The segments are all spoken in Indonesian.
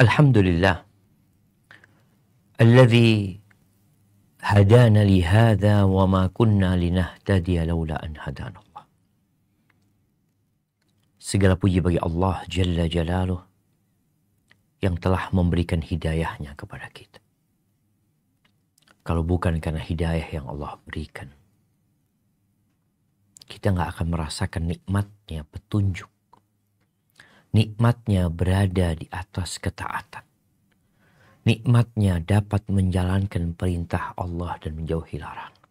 Alhamdulillah alladzi hadana li hadza wa ma kunna linahtadiya laula an hadanallah. Segala puji bagi Allah Jalla Jalaluh yang telah memberikan hidayahnya kepada kita. Kalau bukan karena hidayah yang Allah berikan, kita nggak akan merasakan nikmatnya petunjuk. Nikmatnya berada di atas ketaatan. Nikmatnya dapat menjalankan perintah Allah dan menjauhi larangan.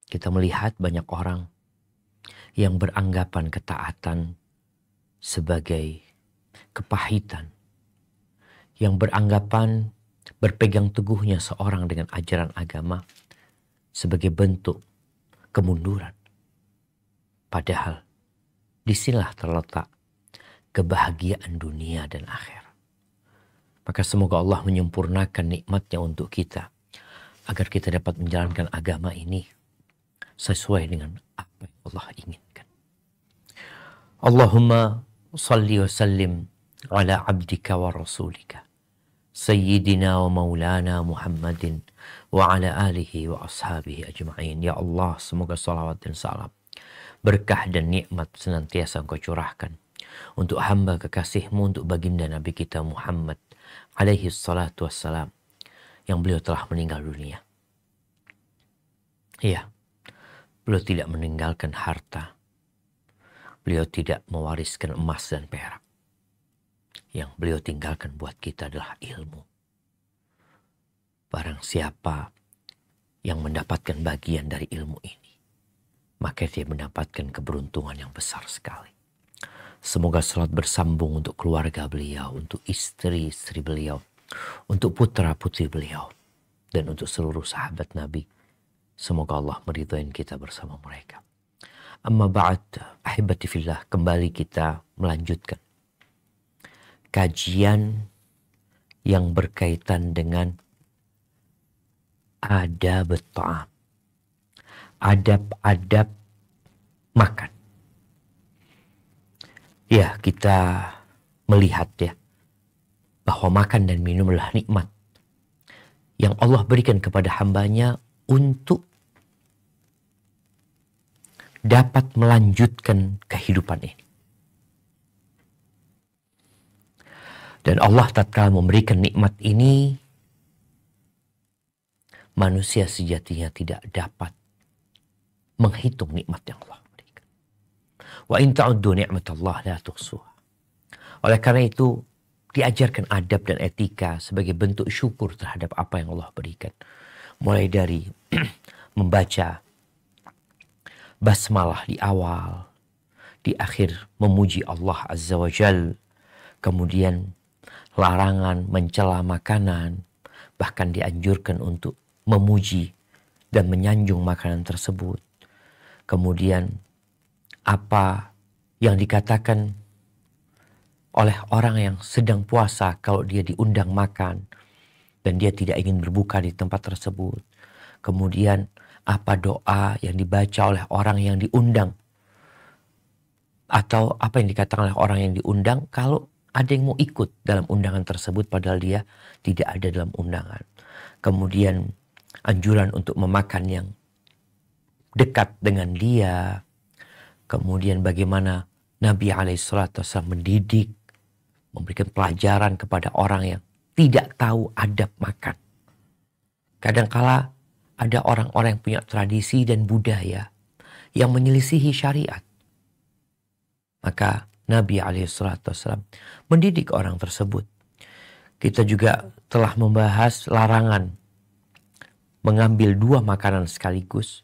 Kita melihat banyak orang yang beranggapan ketaatan sebagai kepahitan. Yang beranggapan berpegang teguhnya seorang dengan ajaran agama sebagai bentuk kemunduran. Padahal disinilah terletak kebahagiaan dunia dan akhirat. Maka semoga Allah menyempurnakan nikmatnya untuk kita, agar kita dapat menjalankan agama ini sesuai dengan apa yang Allah inginkan. Allahumma salli wa sallim ala abdika wa rasulika Sayyidina wa maulana Muhammadin wa ala alihi wa ashabihi ajma'in. Ya Allah, semoga salawat dan salam, berkah dan nikmat senantiasa Engkau curahkan untuk hamba kekasih-Mu, untuk baginda Nabi kita Muhammad alaihi salatu wassalam, yang beliau telah meninggal dunia. Iya, beliau tidak meninggalkan harta. Beliau tidak mewariskan emas dan perak. Yang beliau tinggalkan buat kita adalah ilmu. Barang siapa yang mendapatkan bagian dari ilmu ini, maka dia mendapatkan keberuntungan yang besar sekali. Semoga salat bersambung untuk keluarga beliau, untuk istri-istri beliau, untuk putra-putri beliau, dan untuk seluruh sahabat Nabi. Semoga Allah meridhai kita bersama mereka. Amma ba'd, ahibati fillah, kembali kita melanjutkan kajian yang berkaitan dengan adab ta'am, adab-adab makan. Ya, kita melihat ya bahwa makan dan minum adalah nikmat yang Allah berikan kepada hambanya untuk dapat melanjutkan kehidupan ini. Dan Allah tatkala memberikan nikmat ini, manusia sejatinya tidak dapat menghitung nikmat yang Allah berikan. Wa in ta'uddu ni'matallahi la tuhsuha. Oleh karena itu, diajarkan adab dan etika sebagai bentuk syukur terhadap apa yang Allah berikan. Mulai dari membaca basmalah di awal, di akhir memuji Allah Azza wa Jal, kemudian larangan mencela makanan, bahkan dianjurkan untuk memuji dan menyanjung makanan tersebut. Kemudian apa yang dikatakan oleh orang yang sedang puasa kalau dia diundang makan dan dia tidak ingin berbuka di tempat tersebut. Kemudian apa doa yang dibaca oleh orang yang diundang, atau apa yang dikatakan oleh orang yang diundang kalau ada yang mau ikut dalam undangan tersebut padahal dia tidak ada dalam undangan. Kemudian anjuran untuk memakan yang dekat dengan dia. Kemudian bagaimana Nabi SAW mendidik, memberikan pelajaran kepada orang yang tidak tahu adab makan. Kadangkala ada orang-orang yang punya tradisi dan budaya yang menyelisihi syariat. Maka Nabi SAW mendidik orang tersebut. Kita juga telah membahas larangan mengambil dua makanan sekaligus,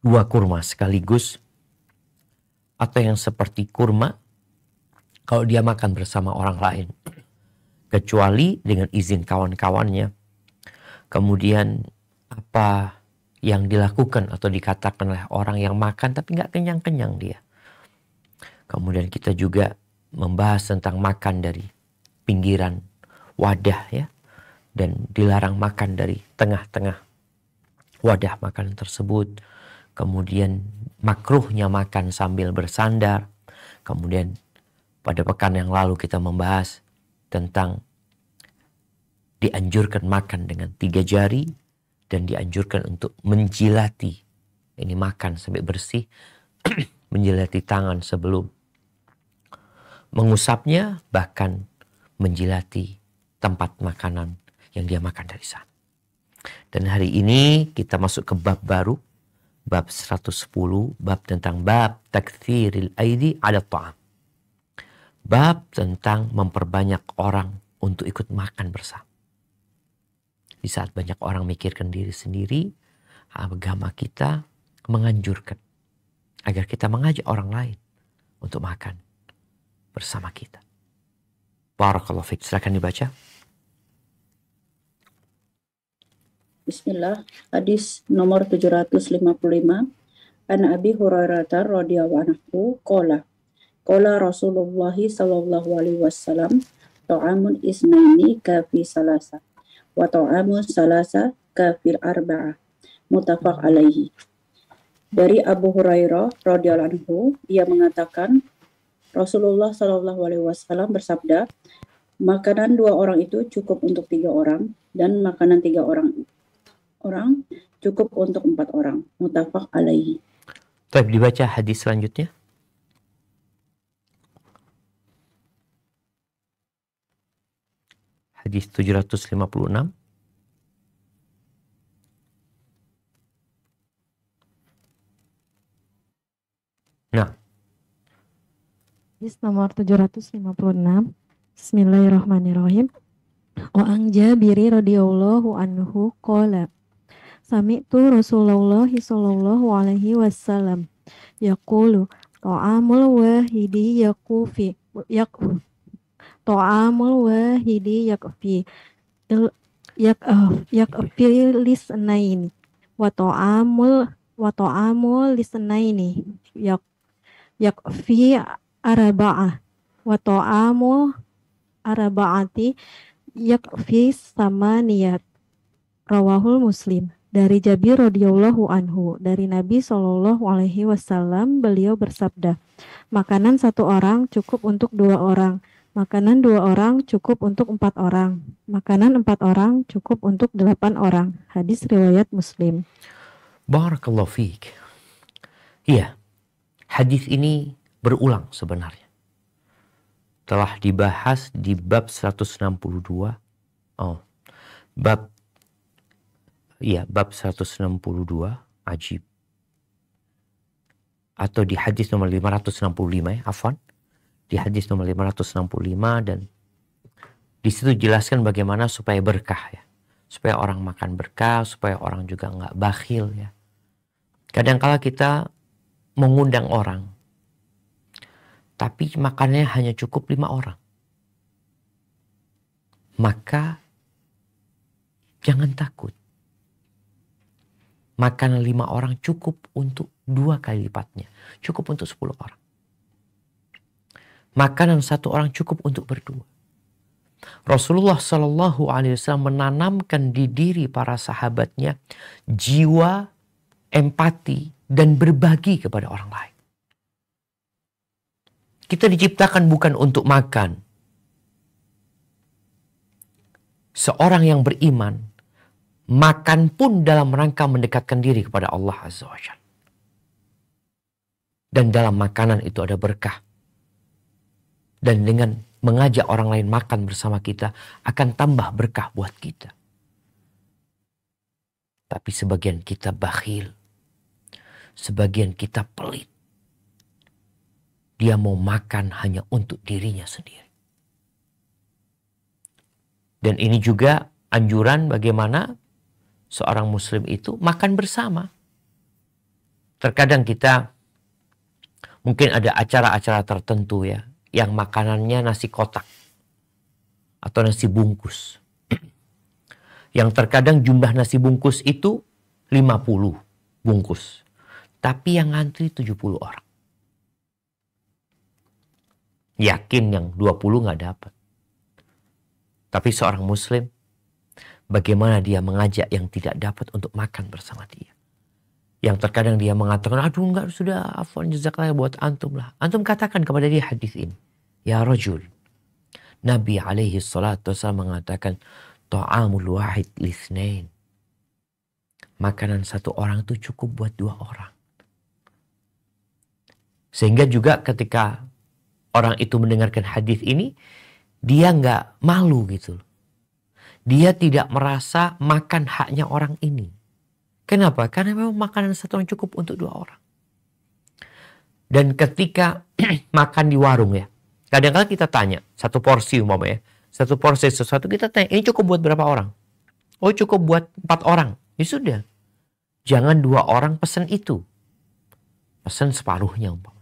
dua kurma sekaligus, atau yang seperti kurma kalau dia makan bersama orang lain, kecuali dengan izin kawan-kawannya. Kemudian apa yang dilakukan atau dikatakan oleh orang yang makan tapi nggak kenyang-kenyang dia. Kemudian kita juga membahas tentang makan dari pinggiran wadah ya, dan dilarang makan dari tengah-tengah wadah makanan tersebut. Kemudian makruhnya makan sambil bersandar. Kemudian Pada pekan yang lalu kita membahas tentang dianjurkan makan dengan 3 jari dan dianjurkan untuk menjilati. Ini makan sampai bersih, menjilati tangan sebelum mengusapnya, bahkan menjilati tempat makanan yang dia makan dari sana. Dan hari ini kita masuk ke bab baru, bab 110, bab tentang bab takthiril aidi ala ta'am. Bab tentang memperbanyak orang untuk ikut makan bersama. Di saat banyak orang mikirkan diri sendiri, agama kita menganjurkan agar kita mengajak orang lain untuk makan bersama kita. Barakallahu fiik. Silakan dibaca. Bismillah. Hadis nomor 755. An Abi Hurairah radhiyallahu anhu qala Rasulullah sallallahu alaihi wasallam ta'amun isnaini kafi salasa wa ta'amun salasa kafil arba'ah muttafaq alaihi. Dari Abu Hurairah radhiyallahu anhu, ia mengatakan Rasulullah sallallahu alaihi wasallam bersabda, makanan 2 orang itu cukup untuk 3 orang dan makanan 3 orang cukup untuk 4 orang. Muttafaq alaihi. Baik, dibaca hadis selanjutnya. Hadis 756. Nah, hadis nomor 756. Bismillahirrahmanirrahim. Wa an Jabiri radhiyallahu anhu qala sami'tu Rasulullah sallallahu alaihi wasallam yaqulu ta'amul wahidi yakfi ta'amul wahidi yakfi lisnaini wa ta'amul lisnaini yakfi arba'ah wa ta'amul arba'ati yakfi samaniyat. Rawahul Muslim. Dari Jabir radhiyallahu anhu, dari Nabi Shallallahu alaihi wasallam, beliau bersabda, makanan 1 orang cukup untuk 2 orang, makanan 2 orang cukup untuk 4 orang, makanan 4 orang cukup untuk 8 orang. Hadis riwayat Muslim. barakallahu fiik. Iya, hadis ini berulang sebenarnya. Telah dibahas di bab 162. Bab 162, ajib. Atau di hadis nomor 565 ya, afwan. Di hadis nomor 565, dan di situ jelaskan bagaimana supaya berkah ya. Supaya orang makan berkah, supaya orang juga nggak bakhil ya. Kadang-kala kita mengundang orang, tapi makannya hanya cukup 5 orang. Maka jangan takut. Makanan 5 orang cukup untuk 2 kali lipatnya. Cukup untuk 10 orang. Makanan 1 orang cukup untuk berdua. Rasulullah Shallallahu Alaihi Wasallam menanamkan di diri para sahabatnya jiwa empati dan berbagi kepada orang lain. Kita diciptakan bukan untuk makan. Seorang yang beriman makan pun dalam rangka mendekatkan diri kepada Allah Azza wa Jalla. Dan dalam makanan itu ada berkah. Dan dengan mengajak orang lain makan bersama kita akan tambah berkah buat kita. Tapi sebagian kita bakhil. Sebagian kita pelit. Dia mau makan hanya untuk dirinya sendiri. Dan ini juga anjuran bagaimana seorang muslim itu makan bersama. Terkadang kita mungkin ada acara-acara tertentu ya, yang makanannya nasi kotak atau nasi bungkus. Yang terkadang jumlah nasi bungkus itu 50 bungkus. Tapi yang ngantri 70 orang. Yakin yang 20 nggak dapat. Tapi seorang muslim, bagaimana dia mengajak yang tidak dapat untuk makan bersama dia. Yang terkadang dia mengatakan, aduh enggak, sudah afwan jazakallah buat antum lah. Antum katakan kepada dia hadis ini. Ya rajul. Nabi alaihi salatu wasallam mengatakan, ta'amul wahid lithnain. Makanan satu orang itu cukup buat 2 orang. Sehingga juga ketika orang itu mendengarkan hadis ini, dia nggak malu gitu. Dia tidak merasa makan haknya orang ini. Kenapa? Karena memang makanan satu orang cukup untuk 2 orang. Dan ketika makan di warung ya, kadang-kadang kita tanya, satu porsi umpamanya, satu porsi sesuatu kita tanya, ini cukup buat berapa orang? Oh cukup buat 4 orang. Ya sudah. Jangan 2 orang pesen itu. Pesen separuhnya umpamanya.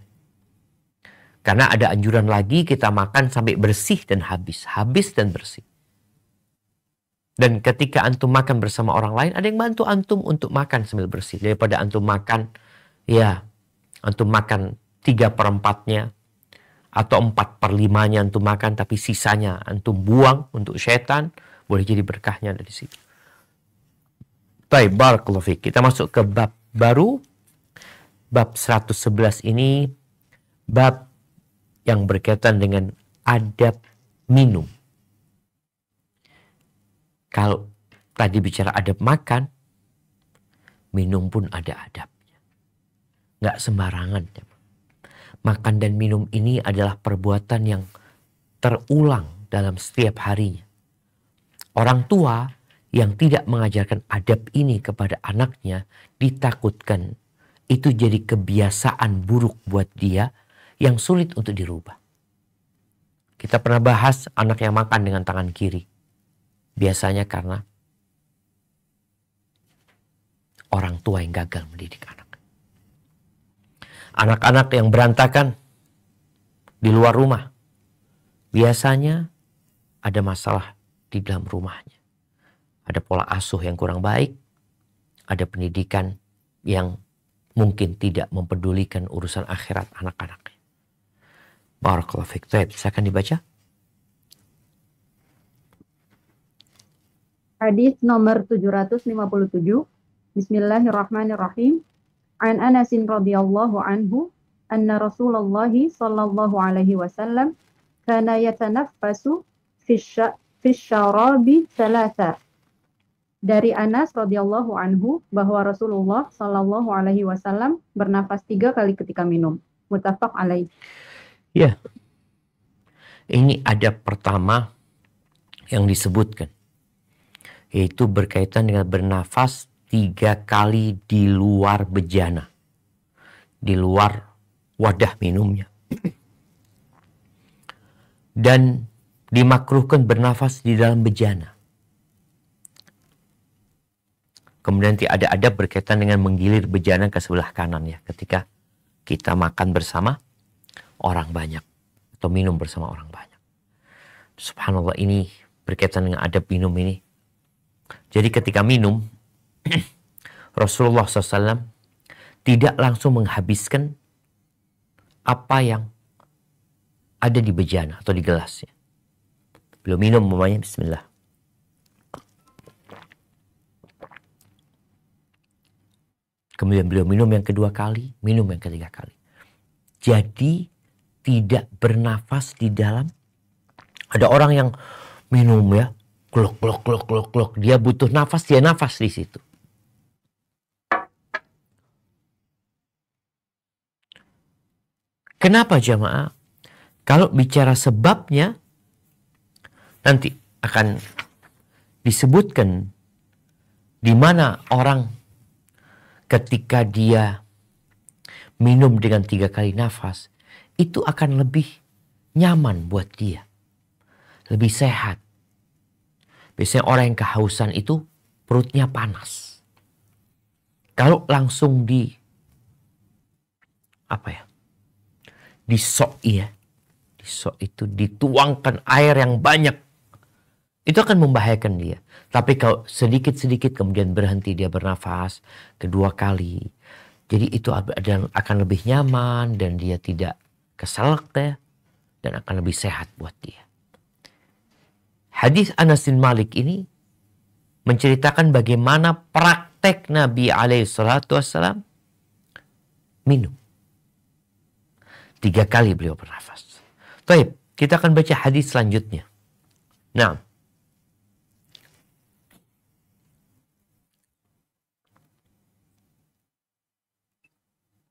Karena ada anjuran lagi kita makan sampai bersih dan habis. Habis dan bersih. Dan ketika antum makan bersama orang lain, ada yang bantu antum untuk makan sambil bersih. Daripada antum makan, ya antum makan 3/4-nya. Atau 4/5-nya antum makan, tapi sisanya antum buang untuk syaitan. Boleh jadi berkahnya dari situ. Baik, barakallahu fiik. Kita masuk ke bab baru. Bab 111 ini, bab yang berkaitan dengan adab minum. Kalau tadi bicara adab makan, minum pun ada adabnya. Nggak sembarangan. Makan dan minum ini adalah perbuatan yang terulang dalam setiap harinya. Orang tua yang tidak mengajarkan adab ini kepada anaknya ditakutkan itu jadi kebiasaan buruk buat dia yang sulit untuk dirubah. Kita pernah bahas anak yang makan dengan tangan kiri. Biasanya karena orang tua yang gagal mendidik anak. Anak-anak yang berantakan di luar rumah. Biasanya ada masalah di dalam rumahnya. Ada pola asuh yang kurang baik. Ada pendidikan yang mungkin tidak mempedulikan urusan akhirat anak-anaknya. Barakallahu fiik. Silakan dibaca. Hadis nomor 757. Bismillahirrahmanirrahim. An Anasin radhiyallahu anhu anna Rasulullah sallallahu alaihi wasallam kana yatanaffasu fi syarabi thalatha. Dari Anas radhiyallahu anhu bahwa Rasulullah sallallahu alaihi wasallam bernafas 3 kali ketika minum. Muttafaq alaih. Ya. Ini adab pertama yang disebutkan. Yaitu berkaitan dengan bernafas 3 kali di luar bejana. Di luar wadah minumnya. Dan dimakruhkan bernafas di dalam bejana. Kemudian ada adab berkaitan dengan menggilir bejana ke sebelah kanan ya. Ketika kita makan bersama orang banyak. Atau minum bersama orang banyak. Subhanallah, ini berkaitan dengan adab minum ini. Jadi ketika minum, Rasulullah SAW tidak langsung menghabiskan apa yang ada di bejana atau di gelasnya. Beliau minum namanya bismillah. Kemudian beliau minum yang kedua kali, minum yang ketiga kali. Jadi tidak bernafas di dalam. Ada orang yang minum ya, glok glok glok glok glok. Dia butuh nafas, dia nafas di situ. Kenapa jamaah? Kalau bicara sebabnya, nanti akan disebutkan di mana orang ketika dia minum dengan 3 kali nafas, itu akan lebih nyaman buat dia. Lebih sehat. Biasanya orang yang kehausan itu perutnya panas. Kalau langsung disok ya. Disok itu dituangkan air yang banyak. Itu akan membahayakan dia. Tapi kalau sedikit-sedikit kemudian berhenti dia bernafas 2 kali. Jadi itu akan lebih nyaman dan dia tidak keselak ya. Dan akan lebih sehat buat dia. Hadis Anas bin Malik ini menceritakan bagaimana praktek Nabi SAW minum. 3 kali beliau bernafas. Baik, Kita akan baca hadis selanjutnya. Nah,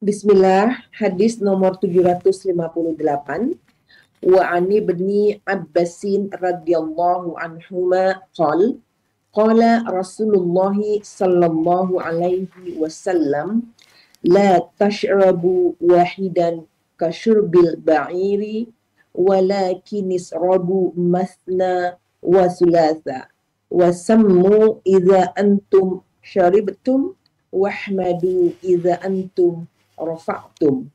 Bismillah, hadis nomor 758. Wa ani ibni Abbasin radhiyallahu anhuma qala Rasulullah sallallahu alaihi wasallam la tashrabu wahidan kasyurbil ba'iri walakin israbu mathna wa thulatha wa sammu idza antum syaribtum wahmadu idza antum rafa'tum.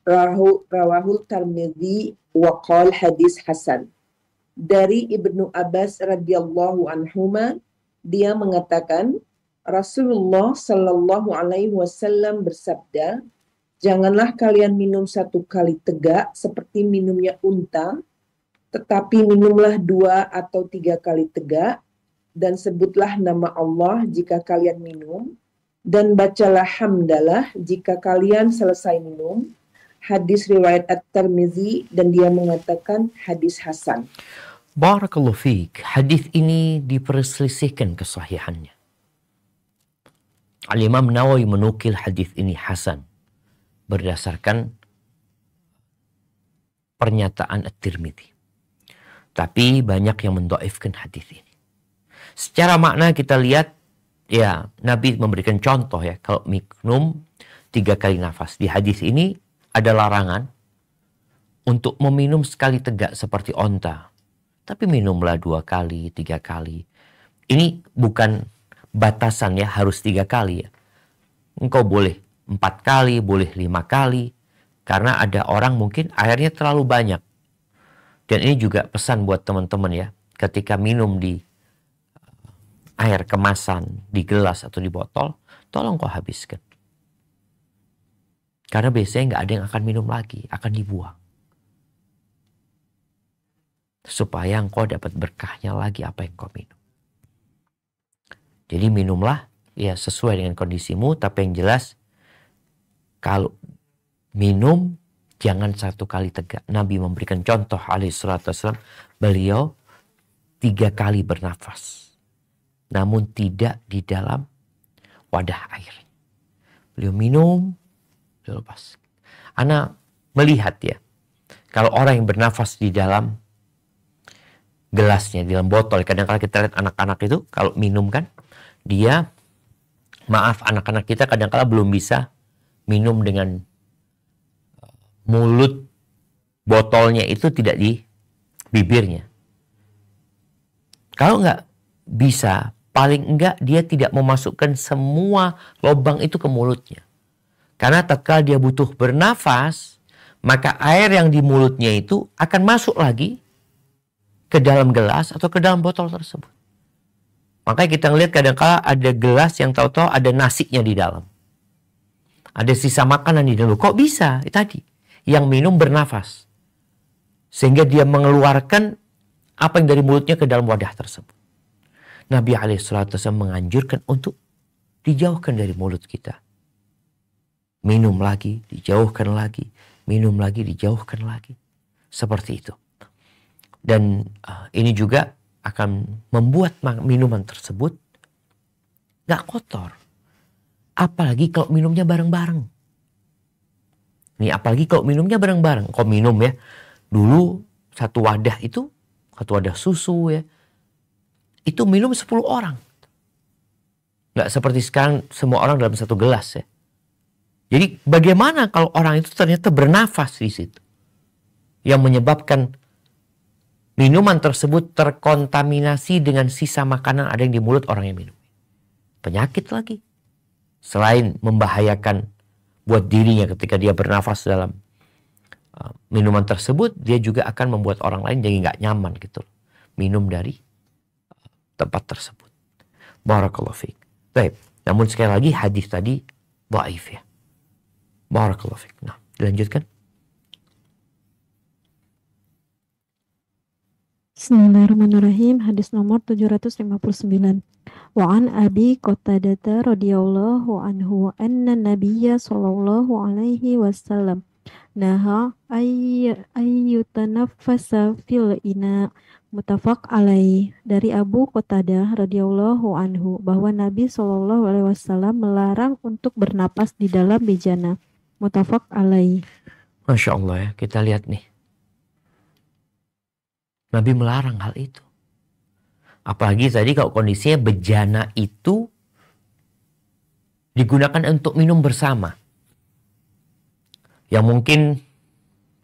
Rawahul Tirmidzi wa qala hadis hasan. Dari Ibnu Abbas radhiyallahu anhuma, dia mengatakan Rasulullah sallallahu alaihi wasallam bersabda, janganlah kalian minum satu kali tegak seperti minumnya unta, tetapi minumlah 2 atau 3 kali tegak, dan sebutlah nama Allah jika kalian minum, dan bacalah hamdalah jika kalian selesai minum. Hadis riwayat At-Tirmidzi, dan dia mengatakan hadis hasan. Barakallahu fiik. Hadis ini diperselisihkan kesahihannya. Al-Imam Nawawi menukil hadis ini hasan berdasarkan pernyataan At-Tirmidzi. Tapi banyak yang mendhaifkan hadis ini. Secara makna kita lihat, ya, Nabi memberikan contoh ya, kalau minum 3 kali nafas. Di hadis ini ada larangan untuk meminum sekali tegak seperti onta. Tapi minumlah 2 kali, 3 kali. Ini bukan batasan ya, harus 3 kali ya. Engkau boleh 4 kali, boleh 5 kali. Karena ada orang mungkin airnya terlalu banyak. Dan ini juga pesan buat teman-teman ya. Ketika minum di air kemasan, di gelas atau di botol, tolong kau habiskan. Karena biasanya nggak ada yang akan minum lagi, akan dibuang. Supaya engkau dapat berkahnya lagi apa yang kau minum. Jadi minumlah ya sesuai dengan kondisimu, tapi yang jelas kalau minum jangan 1 kali tegak. Nabi memberikan contoh alaihi salatu wassalam, beliau 3 kali bernafas. Namun tidak di dalam wadah air. Beliau minum, beliau lepas. Ana melihat ya, kalau orang yang bernafas di dalam gelasnya, di dalam botol, kadang-kadang kita lihat anak-anak itu kalau minum kan, dia, maaf anak-anak kita kadang-kadang belum bisa minum dengan mulut botolnya itu tidak di bibirnya. Kalau nggak bisa, paling enggak dia tidak memasukkan semua lubang itu ke mulutnya. Karena tatkala dia butuh bernafas, maka air yang di mulutnya itu akan masuk lagi ke dalam gelas atau ke dalam botol tersebut. Makanya kita ngelihat kadang-kala ada gelas yang tahu-tahu ada nasinya di dalam. Ada sisa makanan di dalam. Kok bisa? Tadi. Yang minum bernafas. Sehingga dia mengeluarkan apa yang dari mulutnya ke dalam wadah tersebut. Nabi alaihissalam menganjurkan untuk dijauhkan dari mulut kita. Minum lagi, dijauhkan lagi. Minum lagi, dijauhkan lagi. Seperti itu. Dan ini juga akan membuat minuman tersebut gak kotor. Apalagi kalau minumnya bareng-bareng. Nih, apalagi kalau minumnya bareng-bareng. Kau minum ya, dulu satu wadah itu, satu wadah susu ya, itu minum 10 orang. Gak seperti sekarang semua orang dalam satu gelas ya. Jadi bagaimana kalau orang itu ternyata bernafas di situ, yang menyebabkan minuman tersebut terkontaminasi dengan sisa makanan ada yang di mulut orang yang minum. Penyakit lagi. Selain membahayakan buat dirinya ketika dia bernafas dalam minuman tersebut, dia juga akan membuat orang lain jadi nggak nyaman gitu. Minum dari tempat tersebut. Barakallahu fiik. Baik. Namun sekali lagi hadis tadi dhaif ya. Barakallahu fiik. Nah, dilanjutkan. Bismillahirrahmanirrahim. Hadis nomor 759. Wa an Abi Qatadah radhiyallahu anhu anna Nabiyya sallallahu alaihi wasallam naha ayyutanaffasa fil ina. Muttafaq alaih. Dari Abu Qatadah radhiyallahu anhu bahwa Nabi Shallallahu alaihi wasallam melarang untuk bernapas di dalam bejana. Muttafaq alaih. Masya Allah ya, kita lihat nih. Nabi melarang hal itu. Apalagi tadi kalau kondisinya bejana itu digunakan untuk minum bersama. Yang mungkin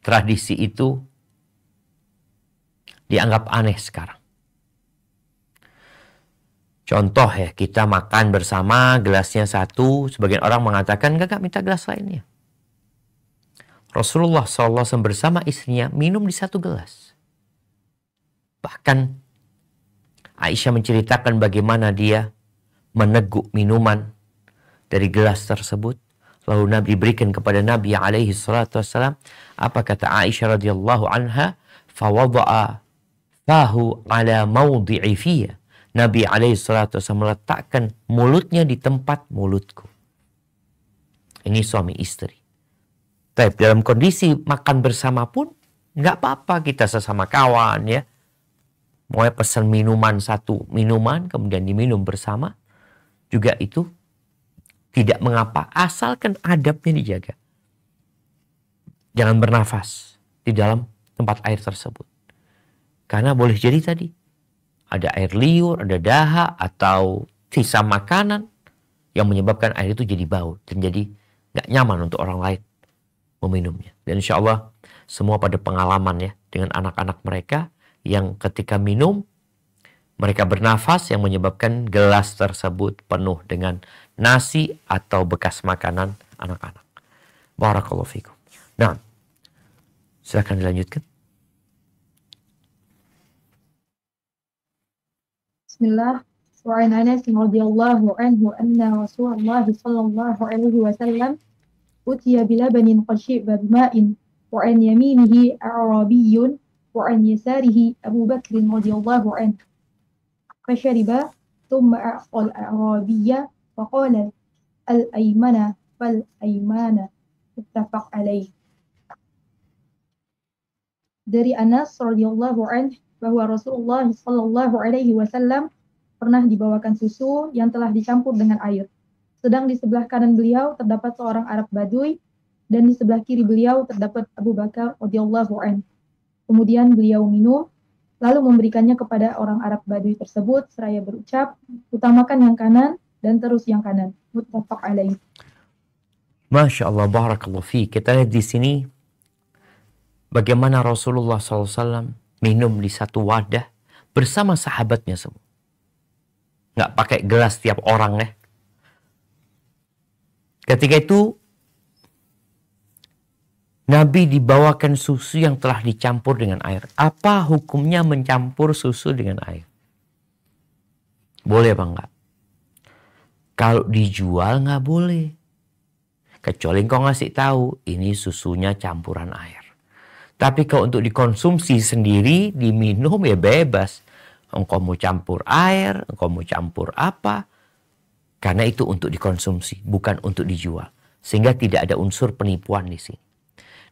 tradisi itu dianggap aneh sekarang. Contoh ya, kita makan bersama, gelasnya satu. Sebagian orang mengatakan, enggak minta gelas lainnya. Rasulullah SAW bersama istrinya minum di satu gelas. Bahkan Aisyah menceritakan bagaimana dia meneguk minuman dari gelas tersebut. Lalu Nabi berikan kepada Nabi alaihi salatu wassalam. Apa kata Aisyah radhiyallahu anha? Fawada'a fahu ala mawdi'i fiyya. Nabi alaihi salatu wassalam meletakkan mulutnya di tempat mulutku. Ini suami istri. Tapi dalam kondisi makan bersama pun nggak apa-apa, kita sesama kawan ya. Mau pesan minuman, satu minuman kemudian diminum bersama juga itu tidak mengapa, asalkan adabnya dijaga. Jangan bernafas di dalam tempat air tersebut. Karena boleh jadi tadi ada air liur, ada dahak atau sisa makanan yang menyebabkan air itu jadi bau dan jadi nggak nyaman untuk orang lain meminumnya. Dan insya Allah semua pada pengalaman ya dengan anak-anak mereka yang ketika minum mereka bernafas yang menyebabkan gelas tersebut penuh dengan nasi atau bekas makanan anak-anak. Barakallahu fikum. Nah, silakan dilanjutkan. Bismillah. Wa an Anas radhiyallahu anhu anna Rasulullah sallallahu alaihi wasallam utiya bilabanin qashiba bima'in wa an yaminihi a'rabiyyun wa an yasarihi Abu Bakr radhiyallahu anhu. Fashariba thumma a'qal a'rabiyya wa qala al-aymana fal-aymana. Muttafaq alaih. Dari Anas radhiyallahu anhu bahwa Rasulullah sallallahu alaihi wasallam pernah dibawakan susu yang telah dicampur dengan air. Sedang di sebelah kanan beliau terdapat seorang Arab Baduy dan di sebelah kiri beliau terdapat Abu Bakar radhiyallahu anhu. Kemudian beliau minum, lalu memberikannya kepada orang Arab Baduy tersebut seraya berucap, utamakan yang kanan dan terus yang kanan. Muttafaq alaih. Masya Allah, barakallahu fi. Kita lihat di sini bagaimana Rasulullah SAW minum di satu wadah bersama sahabatnya semua. Nggak pakai gelas tiap orang ya. Ketika itu Nabi dibawakan susu yang telah dicampur dengan air. Apa hukumnya mencampur susu dengan air? Boleh apa enggak? Kalau dijual nggak boleh. Kecuali engkau ngasih tahu ini susunya campuran air. Tapi kalau untuk dikonsumsi sendiri, diminum ya bebas. Engkau mau campur air, engkau mau campur apa. Karena itu untuk dikonsumsi, bukan untuk dijual. Sehingga tidak ada unsur penipuan di sini.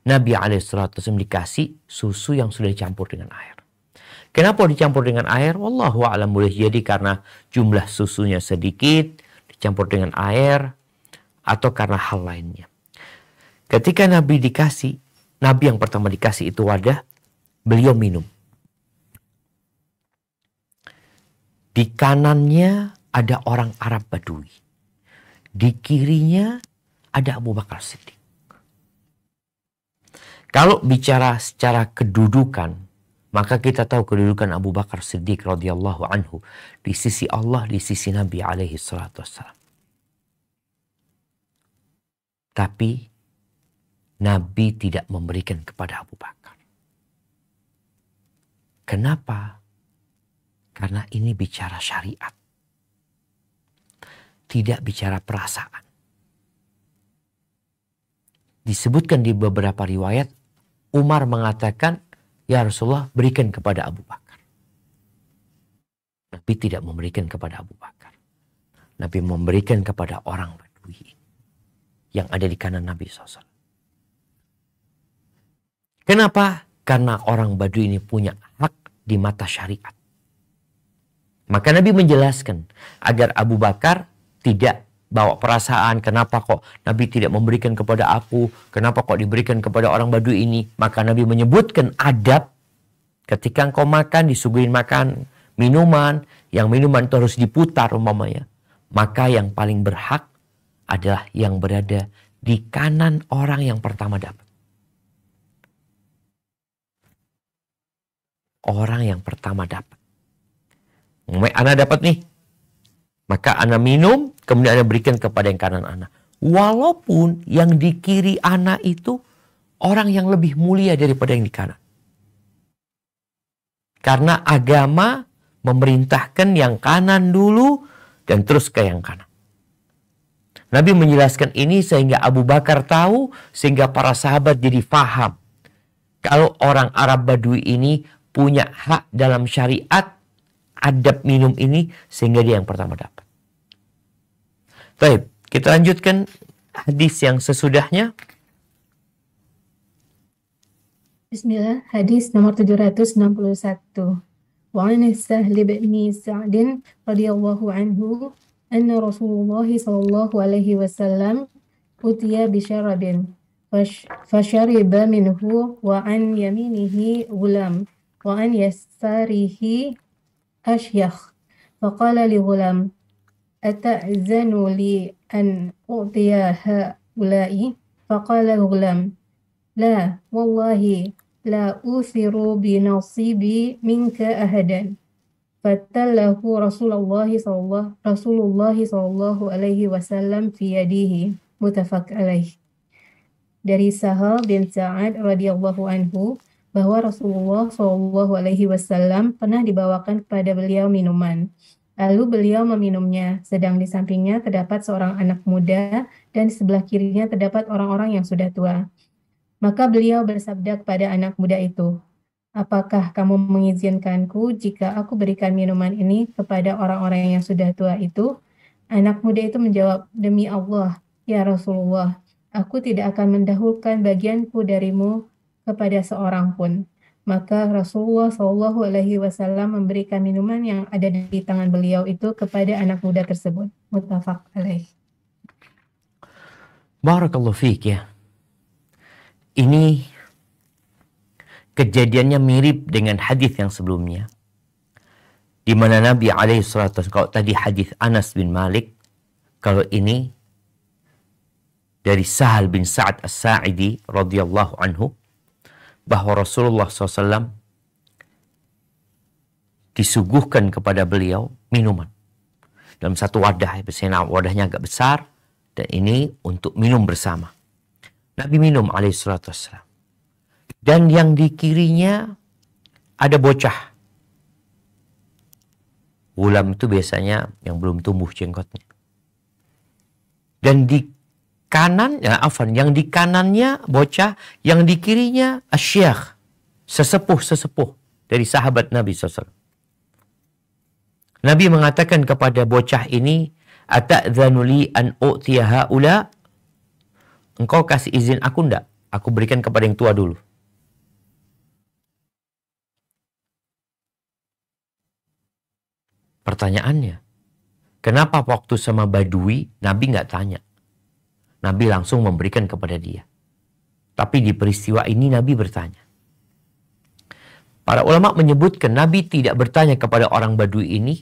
Nabi SAW dikasih susu yang sudah dicampur dengan air. Kenapa dicampur dengan air? Wallahu a'lam, boleh jadi karena jumlah susunya sedikit, dicampur dengan air, atau karena hal lainnya. Ketika Nabi dikasih, Nabi yang pertama dikasih itu wadah, beliau minum. Di kanannya ada orang Arab Badui. Di kirinya ada Abu Bakar Siddiq. Kalau bicara secara kedudukan, maka kita tahu kedudukan Abu Bakar Siddiq radhiyallahu anhu di sisi Allah, di sisi Nabi alaihi salatu wassalam. Tapi Nabi tidak memberikan kepada Abu Bakar. Kenapa? Karena ini bicara syariat. Tidak bicara perasaan. Disebutkan di beberapa riwayat, Umar mengatakan, ya Rasulullah berikan kepada Abu Bakar. Nabi tidak memberikan kepada Abu Bakar. Nabi memberikan kepada orang Badui yang ada di kanan Nabi SAW. Kenapa? Karena orang Badui ini punya hak di mata syariat. Maka Nabi menjelaskan agar Abu Bakar tidak bawa perasaan, kenapa kok Nabi tidak memberikan kepada aku, kenapa kok diberikan kepada orang Badui ini. Maka Nabi menyebutkan adab ketika engkau makan, disuguhin makan, minuman, yang minuman itu harus diputar umpamanya. Maka yang paling berhak adalah yang berada di kanan orang yang pertama dapat. Orang yang pertama dapat. Ana dapat nih. Maka ana minum, kemudian ana berikan kepada yang kanan ana. Walaupun yang di kiri ana itu orang yang lebih mulia daripada yang di kanan. Karena agama memerintahkan yang kanan dulu dan terus ke yang kanan. Nabi menjelaskan ini sehingga Abu Bakar tahu, sehingga para sahabat jadi faham. Kalau orang Arab Badui ini punya hak dalam syariat, adab minum ini, sehingga dia yang pertama dapat. Baik, kita lanjutkan hadis yang sesudahnya. Bismillah, hadis nomor 761. Wa an Sahl bin Sa'd radhiyallahu anhu anna Rasulullah sallallahu alaihi wasallam utiya bi syarabin fashariba minhu wa an yaminihi gulam wa an yasarihi ashyakh faqala li gulam ata'zanu li an utiya haula'i faqala gulam la wallahi la uthiru bi nasibi minka ahadan fatallahu Rasulullah sallallahu alaihi wasallam fi yadihi muttafaq alaih. Dari Sahal bin Sa'ad radhiyallahu anhu bahwa Rasulullah sallallahu alaihi wasallam pernah dibawakan kepada beliau minuman. Lalu beliau meminumnya, sedang di sampingnya terdapat seorang anak muda dan di sebelah kirinya terdapat orang-orang yang sudah tua. Maka beliau bersabda kepada anak muda itu, apakah kamu mengizinkanku jika aku berikan minuman ini kepada orang-orang yang sudah tua itu? Anak muda itu menjawab, demi Allah, ya Rasulullah, aku tidak akan mendahulukan bagianku darimu kepada seorang pun. Maka Rasulullah Shallallahu Alaihi Wasallam memberikan minuman yang ada di tangan beliau itu kepada anak muda tersebut. Muttafaq alaih. Barakallahu fiik ya. Ini kejadiannya mirip dengan hadis yang sebelumnya, di mana Nabi alaihi salatu wasallam, kalau tadi hadis Anas bin Malik, kalau ini dari Sahal bin Sa'ad As-Sa'idi radhiyallahu anhu, bahwa Rasulullah SAW disuguhkan kepada beliau minuman dalam satu wadah, biasanya wadahnya agak besar, dan ini untuk minum bersama. Nabi minum alaihi salatu wassalam. Dan yang di kirinya ada bocah. Gulam itu biasanya yang belum tumbuh jenggotnya. Dan di kanan, yang di kanannya bocah, yang di kirinya asyikh, sesepuh dari sahabat Nabi SAW. Nabi mengatakan kepada bocah ini, ata'dzanu li an u'tiya haula? Engkau kasih izin aku enggak? Aku berikan kepada yang tua dulu. Pertanyaannya, kenapa waktu sama Badui Nabi nggak tanya? Nabi langsung memberikan kepada dia. Tapi di peristiwa ini Nabi bertanya. Para ulama menyebutkan Nabi tidak bertanya kepada orang Badui ini.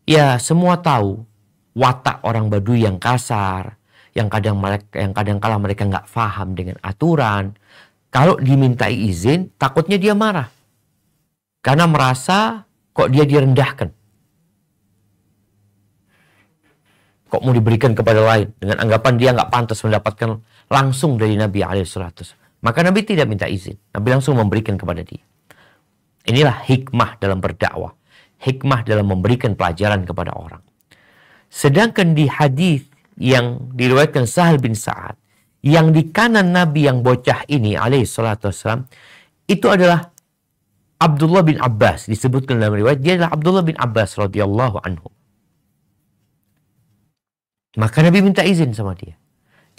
Ya, semua tahu watak orang Badui yang kasar, yang kadang kala mereka nggak paham dengan aturan. Kalau dimintai izin, takutnya dia marah. Karena merasa kok dia direndahkan. Kok mau diberikan kepada lain, dengan anggapan dia nggak pantas mendapatkan langsung dari Nabi SAW. Maka Nabi tidak minta izin, Nabi langsung memberikan kepada dia. Inilah hikmah dalam berdakwah, hikmah dalam memberikan pelajaran kepada orang. Sedangkan di hadis yang diriwayatkan Sahal bin Sa'ad, yang di kanan Nabi yang bocah ini alaihissalam, itu adalah Abdullah bin Abbas. Disebutkan dalam riwayat, dia adalah Abdullah bin Abbas radhiyallahu anhu. Maka Nabi minta izin sama dia.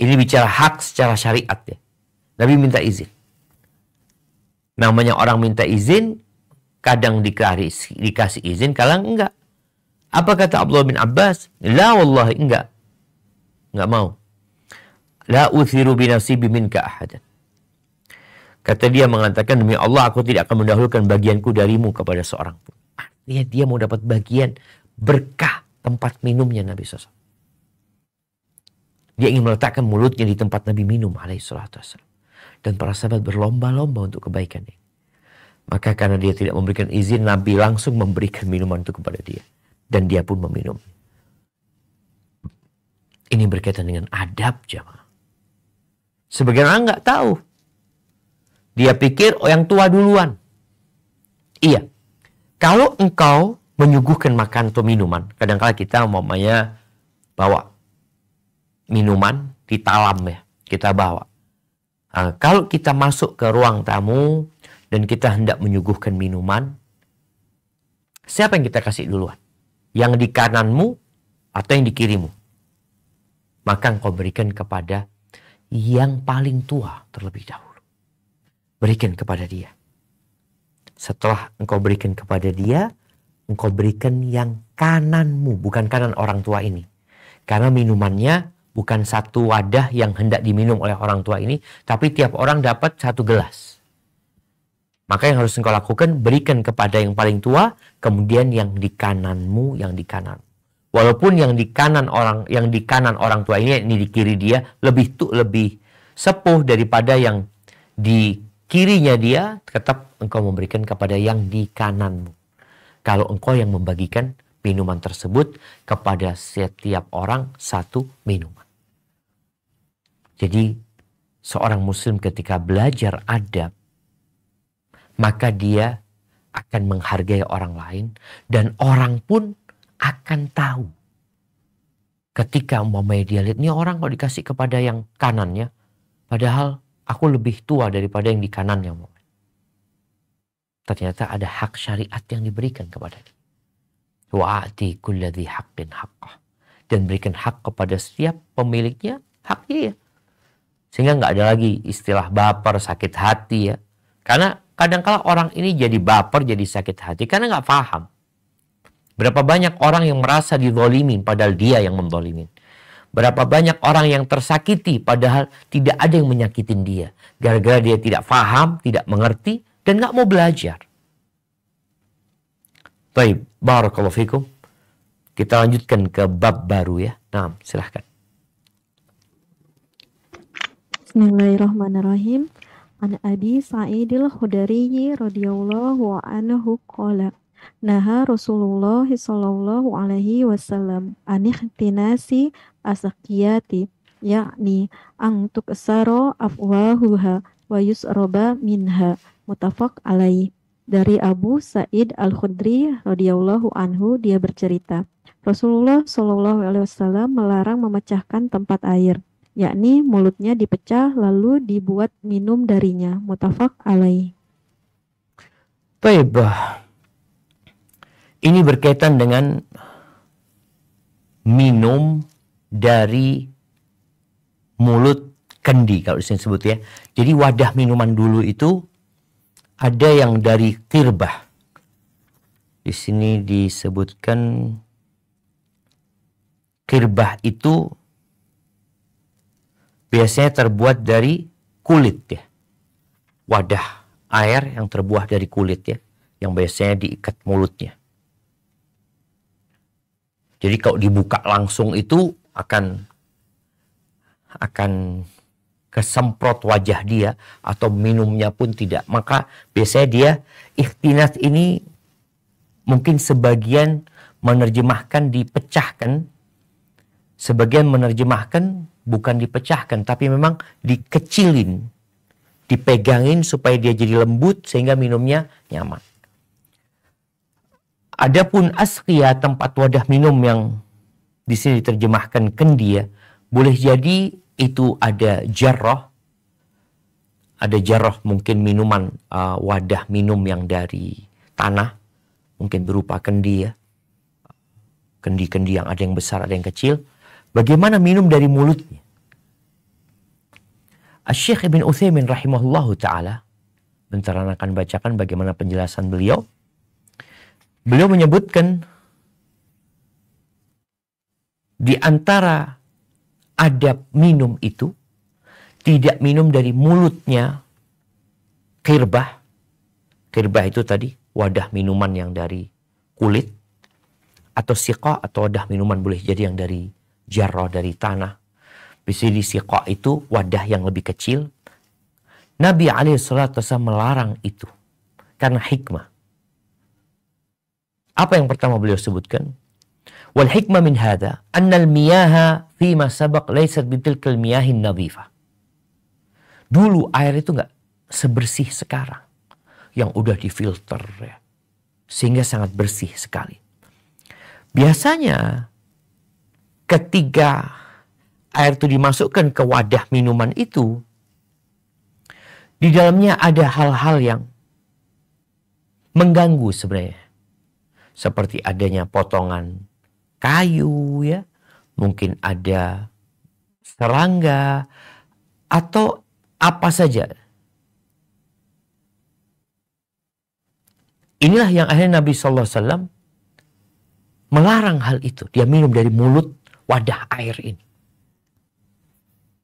Ini bicara hak secara syariat ya. Nabi minta izin. Namanya orang minta izin, kadang dikasih izin, kadang enggak. Apa kata Abdullah bin Abbas? La wallahi, enggak mau. La uthiru binasibi minka ahadan. Kata dia mengatakan, demi Allah aku tidak akan mendahulukan bagianku darimu kepada seorang pun. Artinya dia mau dapat bagian berkah tempat minumnya Nabi SAW. Dia ingin meletakkan mulutnya di tempat Nabi minum alaihissalatu wassalam. Dan para sahabat berlomba-lomba untuk kebaikan ini. Maka karena dia tidak memberikan izin, Nabi langsung memberikan minuman itu kepada dia. Dan dia pun meminum. Ini berkaitan dengan adab jamaah. Sebagian orang nggak tahu. Dia pikir yang tua duluan. Iya. Kalau engkau menyuguhkan makan atau minuman, kadang-kala kita umpamanya bawa minuman di talam ya, kita bawa. Nah, kalau kita masuk ke ruang tamu dan kita hendak menyuguhkan minuman, siapa yang kita kasih duluan? Yang di kananmu atau yang di kirimu? Maka engkau berikan kepada yang paling tua terlebih dahulu. Berikan kepada dia. Setelah engkau berikan kepada dia, engkau berikan yang kananmu, bukan kanan orang tua ini. Karena minumannya bukan satu wadah yang hendak diminum oleh orang tua ini, tapi tiap orang dapat satu gelas. Maka yang harus engkau lakukan, berikan kepada yang paling tua, kemudian yang di kananmu, yang di kanan. Walaupun yang di kanan orang tua ini di kiri dia lebih sepuh daripada yang di kirinya dia, tetap engkau memberikan kepada yang di kananmu. Kalau engkau yang membagikan minuman tersebut kepada setiap orang satu minuman. Jadi seorang muslim ketika belajar adab, maka dia akan menghargai orang lain dan orang pun akan tahu. Ketika umpamanya dia lihat, ini orang kok dikasih kepada yang kanannya, padahal aku lebih tua daripada yang di kanannya. Ternyata ada hak syariat yang diberikan kepada dia. Wa'ati kulladhi haqqin haqqah. Dan berikan hak kepada setiap pemiliknya, hak dia. Sehingga nggak ada lagi istilah baper, sakit hati ya. Karena kadang-kala orang ini jadi baper, jadi sakit hati karena nggak paham. Berapa banyak orang yang merasa dizalimin padahal dia yang menzalimin. Berapa banyak orang yang tersakiti padahal tidak ada yang menyakitin dia. Gara-gara dia tidak paham, tidak mengerti, dan nggak mau belajar. Baik, barakallahu fikum. Kita lanjutkan ke bab baru ya. Nah, silahkan. Bismillahirrahmanirrahim. An Abi Sa'idil Khudari radhiyallahu anhu qala naha Rasulullah sallallahu alaihi wasallam an ikhtinasi asaqiyati, yakni ang tuksaro afwahuha wa yusroba minha, muttafaq alaih. Dari Abu Sa'id Al-Khudri radhiyallahu anhu, dia bercerita, Rasulullah sallallahu alaihi wasallam melarang memecahkan tempat air, yakni mulutnya dipecah lalu dibuat minum darinya, muttafaq alaih. Baik. Ini berkaitan dengan minum dari mulut kendi kalau disebut ya. Jadi wadah minuman dulu itu ada yang dari kirbah. Di sini disebutkan kirbah itu biasanya terbuat dari kulit ya. Wadah air yang terbuat dari kulit ya, yang biasanya diikat mulutnya. Jadi kalau dibuka langsung itu akan kesemprot wajah dia atau minumnya pun tidak. Maka biasanya dia ikhtinas ini mungkin sebagian menerjemahkan dipecahkan, sebagian menerjemahkan bukan dipecahkan tapi memang dikecilin, dipegangin supaya dia jadi lembut sehingga minumnya nyaman. Adapun asqiya, tempat wadah minum yang di sini diterjemahkan kendi ya, boleh jadi itu ada jarrah, mungkin minuman wadah minum yang dari tanah, mungkin berupa kendi ya, kendi-kendi yang ada yang besar ada yang kecil. Bagaimana minum dari mulutnya? Asy-Syaikh Ibn Utsaimin rahimahullahu taala Bentar akan bacakan bagaimana penjelasan beliau. Beliau menyebutkan di antara adab minum itu, tidak minum dari mulutnya qirbah. Qirbah itu tadi wadah minuman yang dari kulit, atau siqa, atau wadah minuman boleh jadi yang dari jarrah, dari tanah. Bisa di siqa itu wadah yang lebih kecil. Nabi alaihissalatu wassalam melarang itu karena hikmah. Apa yang pertama beliau sebutkan? Wal hikmah min hadha anna al-miyaha fima sabaq laysat bitilkal miyahin nadhifah. Dulu air itu enggak sebersih sekarang yang udah difilter ya, sehingga sangat bersih sekali. Biasanya ketika air itu dimasukkan ke wadah minuman itu, di dalamnya ada hal-hal yang mengganggu sebenarnya. Seperti adanya potongan kayu ya, mungkin ada serangga atau apa saja. Inilah yang akhirnya Nabi SAW melarang hal itu. Dia minum dari mulut wadah air ini.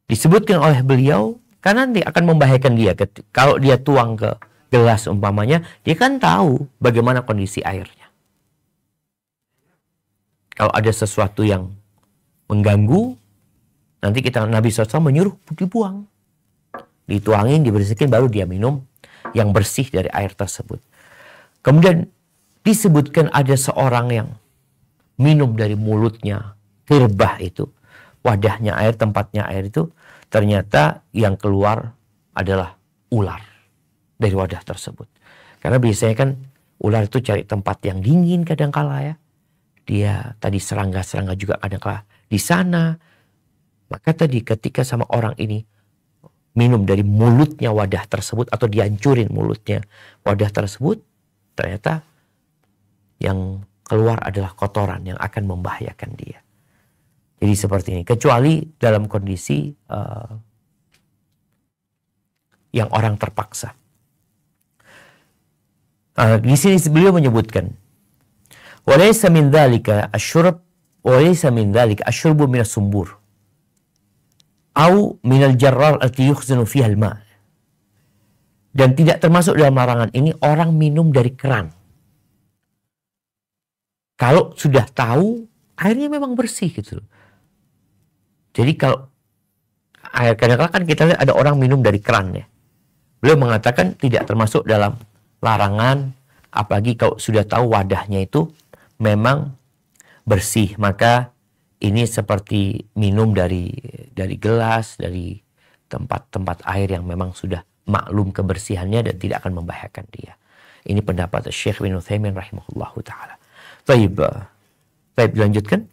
Disebutkan oleh beliau, karena nanti akan membahayakan dia. Kalau dia tuang ke gelas umpamanya, dia kan tahu bagaimana kondisi airnya. Kalau ada sesuatu yang mengganggu, nanti Nabi SAW menyuruh dibuang. Dituangin, dibersihkan, baru dia minum yang bersih dari air tersebut. Kemudian disebutkan ada seorang yang minum dari mulutnya qirbah itu, wadahnya air, tempatnya air itu, ternyata yang keluar adalah ular dari wadah tersebut. Karena biasanya kan ular itu cari tempat yang dingin kadangkala ya. Dia tadi serangga-serangga juga kadangkala di sana. Maka tadi ketika sama orang ini minum dari mulutnya wadah tersebut atau dihancurin mulutnya wadah tersebut, ternyata yang keluar adalah kotoran yang akan membahayakan dia. Jadi seperti ini. Kecuali dalam kondisi yang orang terpaksa. Di sini beliau menyebutkan, walaysa min dzalika asyurb, walaysa min dzalika asyurbu min as-sumbur, au min al-jarrar allati yukhzanu fiha al-ma'. Dan tidak termasuk dalam larangan ini orang minum dari keran. Kalau sudah tahu airnya memang bersih gitu. Jadi kalau air kadang-kadang kan kita lihat ada orang minum dari keran ya. Beliau mengatakan tidak termasuk dalam larangan, apalagi kalau sudah tahu wadahnya itu memang bersih, maka ini seperti minum dari gelas, dari tempat-tempat air yang memang sudah maklum kebersihannya dan tidak akan membahayakan dia. Ini pendapat Syekh bin Utsaimin rahimahullahu taala. Baik, dilanjutkan.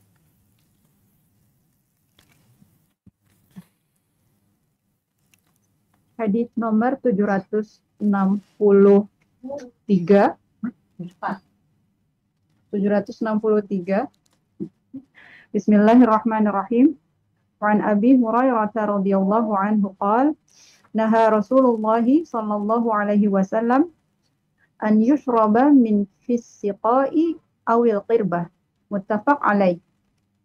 Hadis nomor 763. Bismillahirrahmanirrahim. Wa an Abi Hurairah radhiyallahu anhu qala naha Rasulullah sallallahu alaihi wasallam an yushraba min fis-siqai awil qirbah. Muttafaq alaih.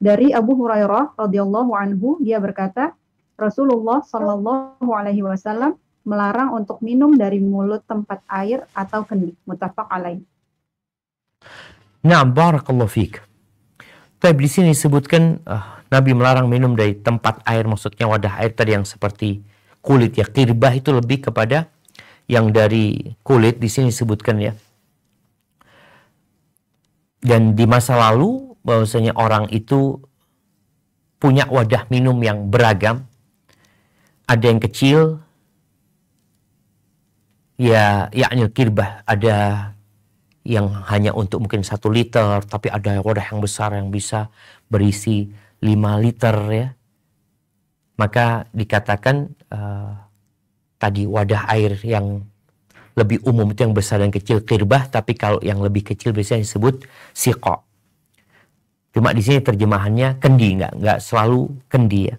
Dari Abu Hurairah radhiyallahu anhu, dia berkata, Rasulullah sallallahu alaihi wasallam melarang untuk minum dari mulut tempat air atau kendi. Muttafaq alaih. Na'am, barakallahu fiik. Tapi di sini disebutkan Nabi melarang minum dari tempat air, maksudnya wadah air tadi yang seperti kulit ya. Qirbah itu lebih kepada yang dari kulit, di sini disebutkan ya. Dan di masa lalu bahwasanya orang itu punya wadah minum yang beragam. Ada yang kecil, ya yakni qirbah, ada yang hanya untuk mungkin 1 liter, tapi ada wadah yang besar yang bisa berisi 5 liter ya. Maka dikatakan tadi wadah air yang lebih umum itu yang besar dan kecil qirbah, tapi kalau yang lebih kecil biasanya disebut siqa. Cuma di sini terjemahannya kendi, nggak selalu kendi ya.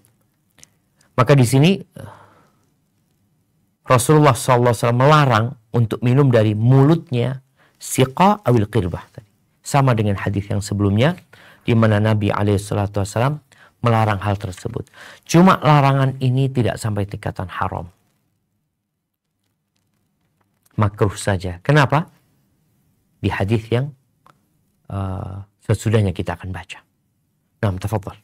Maka di sini Rasulullah SAW melarang untuk minum dari mulutnya siqa awil qirbah tadi. Sama dengan hadis yang sebelumnya di mana Nabi SAW melarang hal tersebut. Cuma larangan ini tidak sampai tingkatan haram. Makruh saja. Kenapa? Di hadis yang sesudahnya kita akan baca. Nah, tafadhal.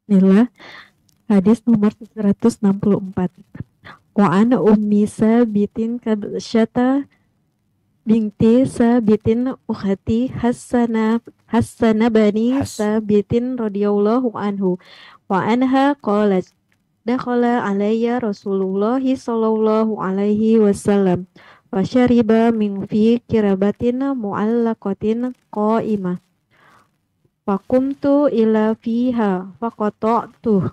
Inilah hadis nomor 764. Wa ana ummi sabitin kabsyata binti sabitin ukhati Hassana bani sabitin radhiyallahu anhu wa anha qalat dakhala alayya Rasulullah sallallahu alaihi wasallam wa syariba min fi kirabatin mu'allaqatin qa'imah Fakumtu ila fiha faqata'tuh.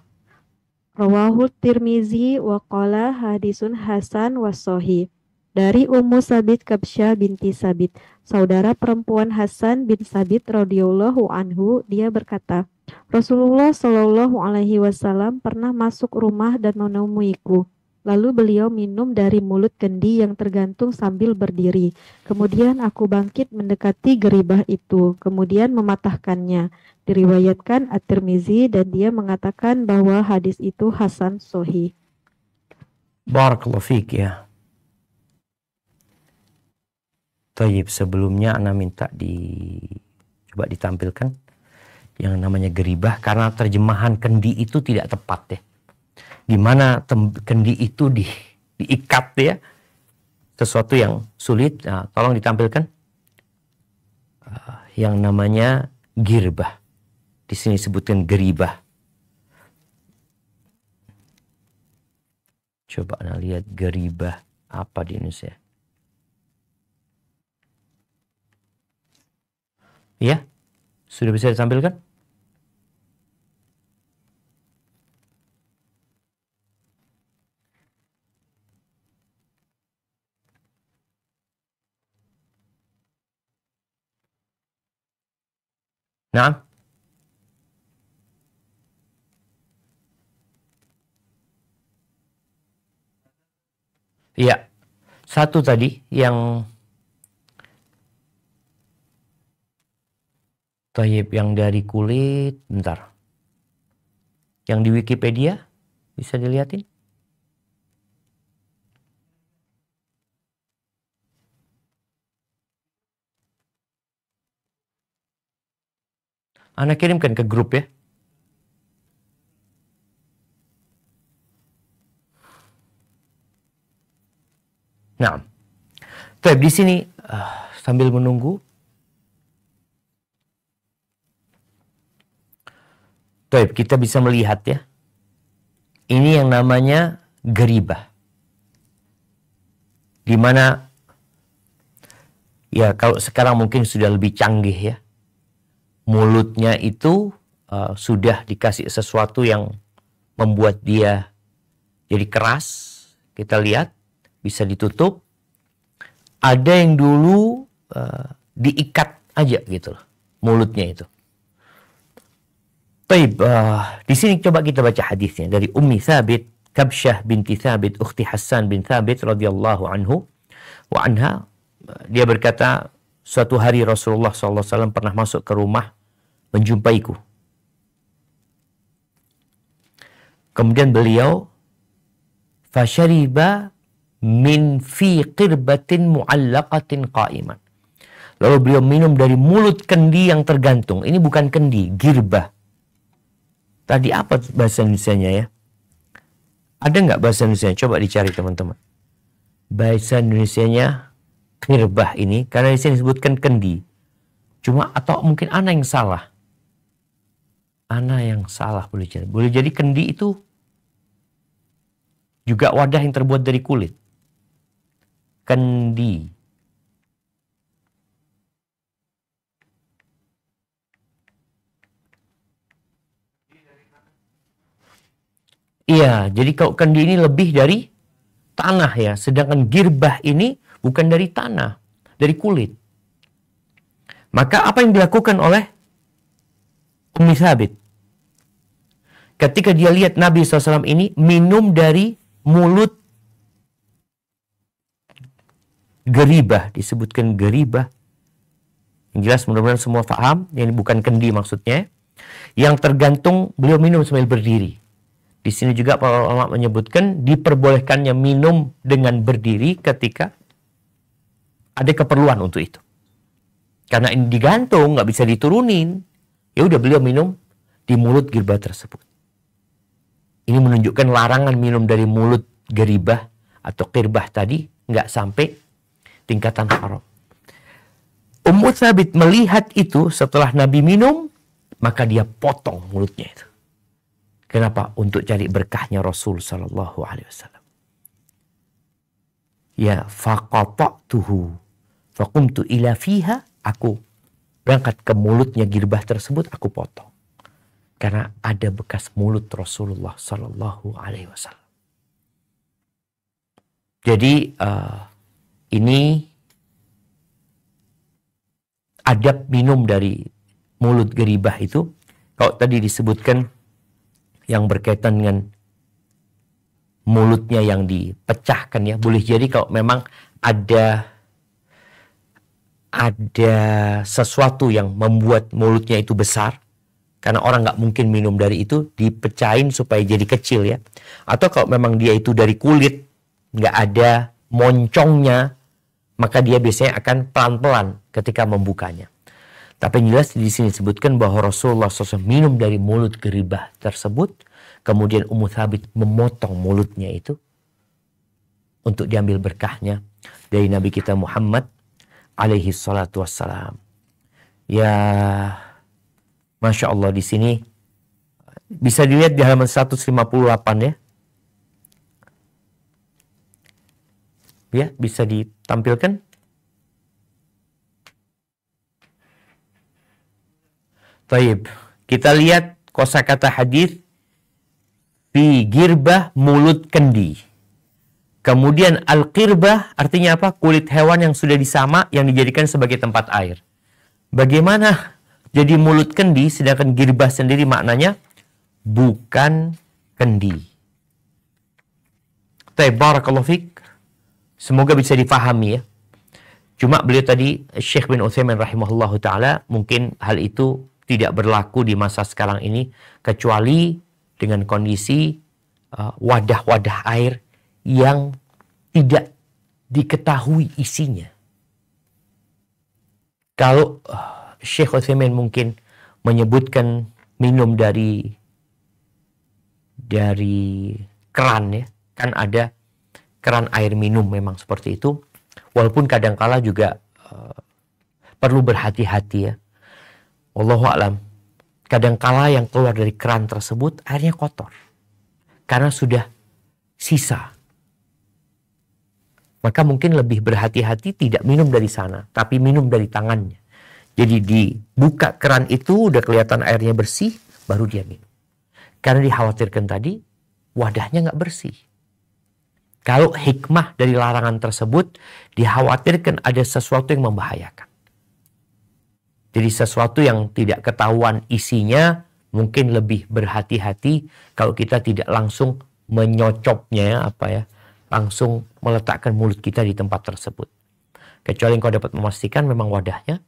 Rawahu Tirmizi wa qala hadisun hasan wa sahih. Dari Ummu Sabit Kabsyah binti Sabit, saudara perempuan Hasan bin Sabit radhiyallahu anhu, dia berkata, Rasulullah shallallahu alaihi wasallam pernah masuk rumah dan menemuiku. Lalu beliau minum dari mulut kendi yang tergantung sambil berdiri. Kemudian aku bangkit mendekati geribah itu, kemudian mematahkannya. Diriwayatkan At-Tirmizi dan dia mengatakan bahwa hadis itu hasan sahih. Barakallahu fiik ya. Tayyib, sebelumnya ana minta coba ditampilkan yang namanya geribah karena terjemahan kendi itu tidak tepat ya. Di mana kendi itu diikat ya, sesuatu yang sulit. Nah, tolong ditampilkan yang namanya girbah. Di sini disebutkan geribah. Coba Anda lihat geribah apa di Indonesia. Ya, sudah bisa ditampilkan? Nah, iya, satu tadi yang Tayyib yang dari kulit, bentar. Yang di Wikipedia bisa dilihatin? Anda kirimkan ke grup ya. Nah, Tayyib di sini sambil menunggu. Tayyib, kita bisa melihat ya. Ini yang namanya geribah. Di mana ya kalau sekarang mungkin sudah lebih canggih ya. Mulutnya itu sudah dikasih sesuatu yang membuat dia jadi keras. Kita lihat bisa ditutup. Ada yang dulu diikat aja gitu loh, mulutnya itu. Baik, di sini coba kita baca hadisnya dari Ummi Thabit Kabsyah binti Thabit ukhti Hassan bin Thabit radhiyallahu anhu wa anha. Dia berkata, suatu hari Rasulullah SAW pernah masuk ke rumah menjumpaiku. Kemudian beliau fasyariba min fi qirbatin mu'allaqatin qa'iman. Lalu beliau minum dari mulut kendi yang tergantung. Ini bukan kendi, girbah. Tadi apa bahasa Indonesianya ya? Ada nggak bahasa Indonesianya? Coba dicari teman-teman. Bahasa Indonesianya girbah ini, karena di sini disebutkan kendi. Cuma atau mungkin ana yang salah. Ana yang salah boleh jadi. Boleh jadi kendi itu juga wadah yang terbuat dari kulit. Kendi. Iya, jadi kalau kendi ini lebih dari tanah ya. Sedangkan girbah ini bukan dari tanah. dari kulit. Maka apa yang dilakukan oleh Ummi Thabit? Ketika dia lihat Nabi SAW ini minum dari mulut geribah, disebutkan geribah. Yang jelas mudah-mudahan semua paham, ini bukan kendi maksudnya. Yang tergantung beliau minum sambil berdiri. Di sini juga para ulama menyebutkan diperbolehkannya minum dengan berdiri ketika ada keperluan untuk itu. Karena ini digantung, nggak bisa diturunin. Ya udah beliau minum di mulut geribah tersebut. Ini menunjukkan larangan minum dari mulut geribah atau qirbah tadi nggak sampai tingkatan haram. Ummu Thabit melihat itu setelah Nabi minum, maka dia potong mulutnya itu. Kenapa? Untuk cari berkahnya Rasul Sallallahu Alaihi Wasallam. Ya, faqata'tuhu, faqumtu ila fiha, aku berangkat ke mulutnya girbah tersebut, aku potong. Karena ada bekas mulut Rasulullah Sallallahu Alaihi Wasallam. Jadi ini adab minum dari mulut geribah itu. Kalau tadi disebutkan yang berkaitan dengan mulutnya yang dipecahkan ya, boleh jadi kalau memang ada sesuatu yang membuat mulutnya itu besar, karena orang nggak mungkin minum dari itu, dipecahin supaya jadi kecil ya. Atau kalau memang dia itu dari kulit, nggak ada moncongnya, maka dia biasanya akan pelan-pelan ketika membukanya. Tapi yang jelas di sini disebutkan bahwa Rasulullah SAW minum dari mulut geribah tersebut, kemudian Ummu Thabit memotong mulutnya itu untuk diambil berkahnya dari Nabi kita Muhammad alaihi salatu wassalam. Ya, Masya Allah, di sini bisa dilihat di halaman 158 ya. Ya, bisa ditampilkan. Taib. Kita lihat kosakata hadis fi girbah, mulut kendi. Kemudian al-qirbah artinya apa? Kulit hewan yang sudah disamak yang dijadikan sebagai tempat air. Bagaimana jadi mulut kendi sedangkan girbah sendiri maknanya bukan kendi. Taib, barakallahu fik. Semoga bisa difahami ya. Cuma beliau tadi, Syekh bin Utsaimin rahimahullahu ta'ala, mungkin hal itu tidak berlaku di masa sekarang ini, kecuali dengan kondisi wadah-wadah air yang tidak diketahui isinya. Kalau Syekh Utsaimin mungkin menyebutkan minum dari keran ya, kan ada keran air minum memang seperti itu. Walaupun kadangkala juga perlu berhati-hati ya. Wallahu a'lam. Kadangkala yang keluar dari keran tersebut airnya kotor karena sudah sisa. Maka mungkin lebih berhati-hati tidak minum dari sana, tapi minum dari tangannya. Jadi dibuka keran itu udah kelihatan airnya bersih, baru dia minum. Karena dikhawatirkan tadi wadahnya nggak bersih. Kalau hikmah dari larangan tersebut, dikhawatirkan ada sesuatu yang membahayakan. Jadi sesuatu yang tidak ketahuan isinya, mungkin lebih berhati-hati kalau kita tidak langsung menyocopnya langsung meletakkan mulut kita di tempat tersebut. Kecuali engkau dapat memastikan memang wadahnya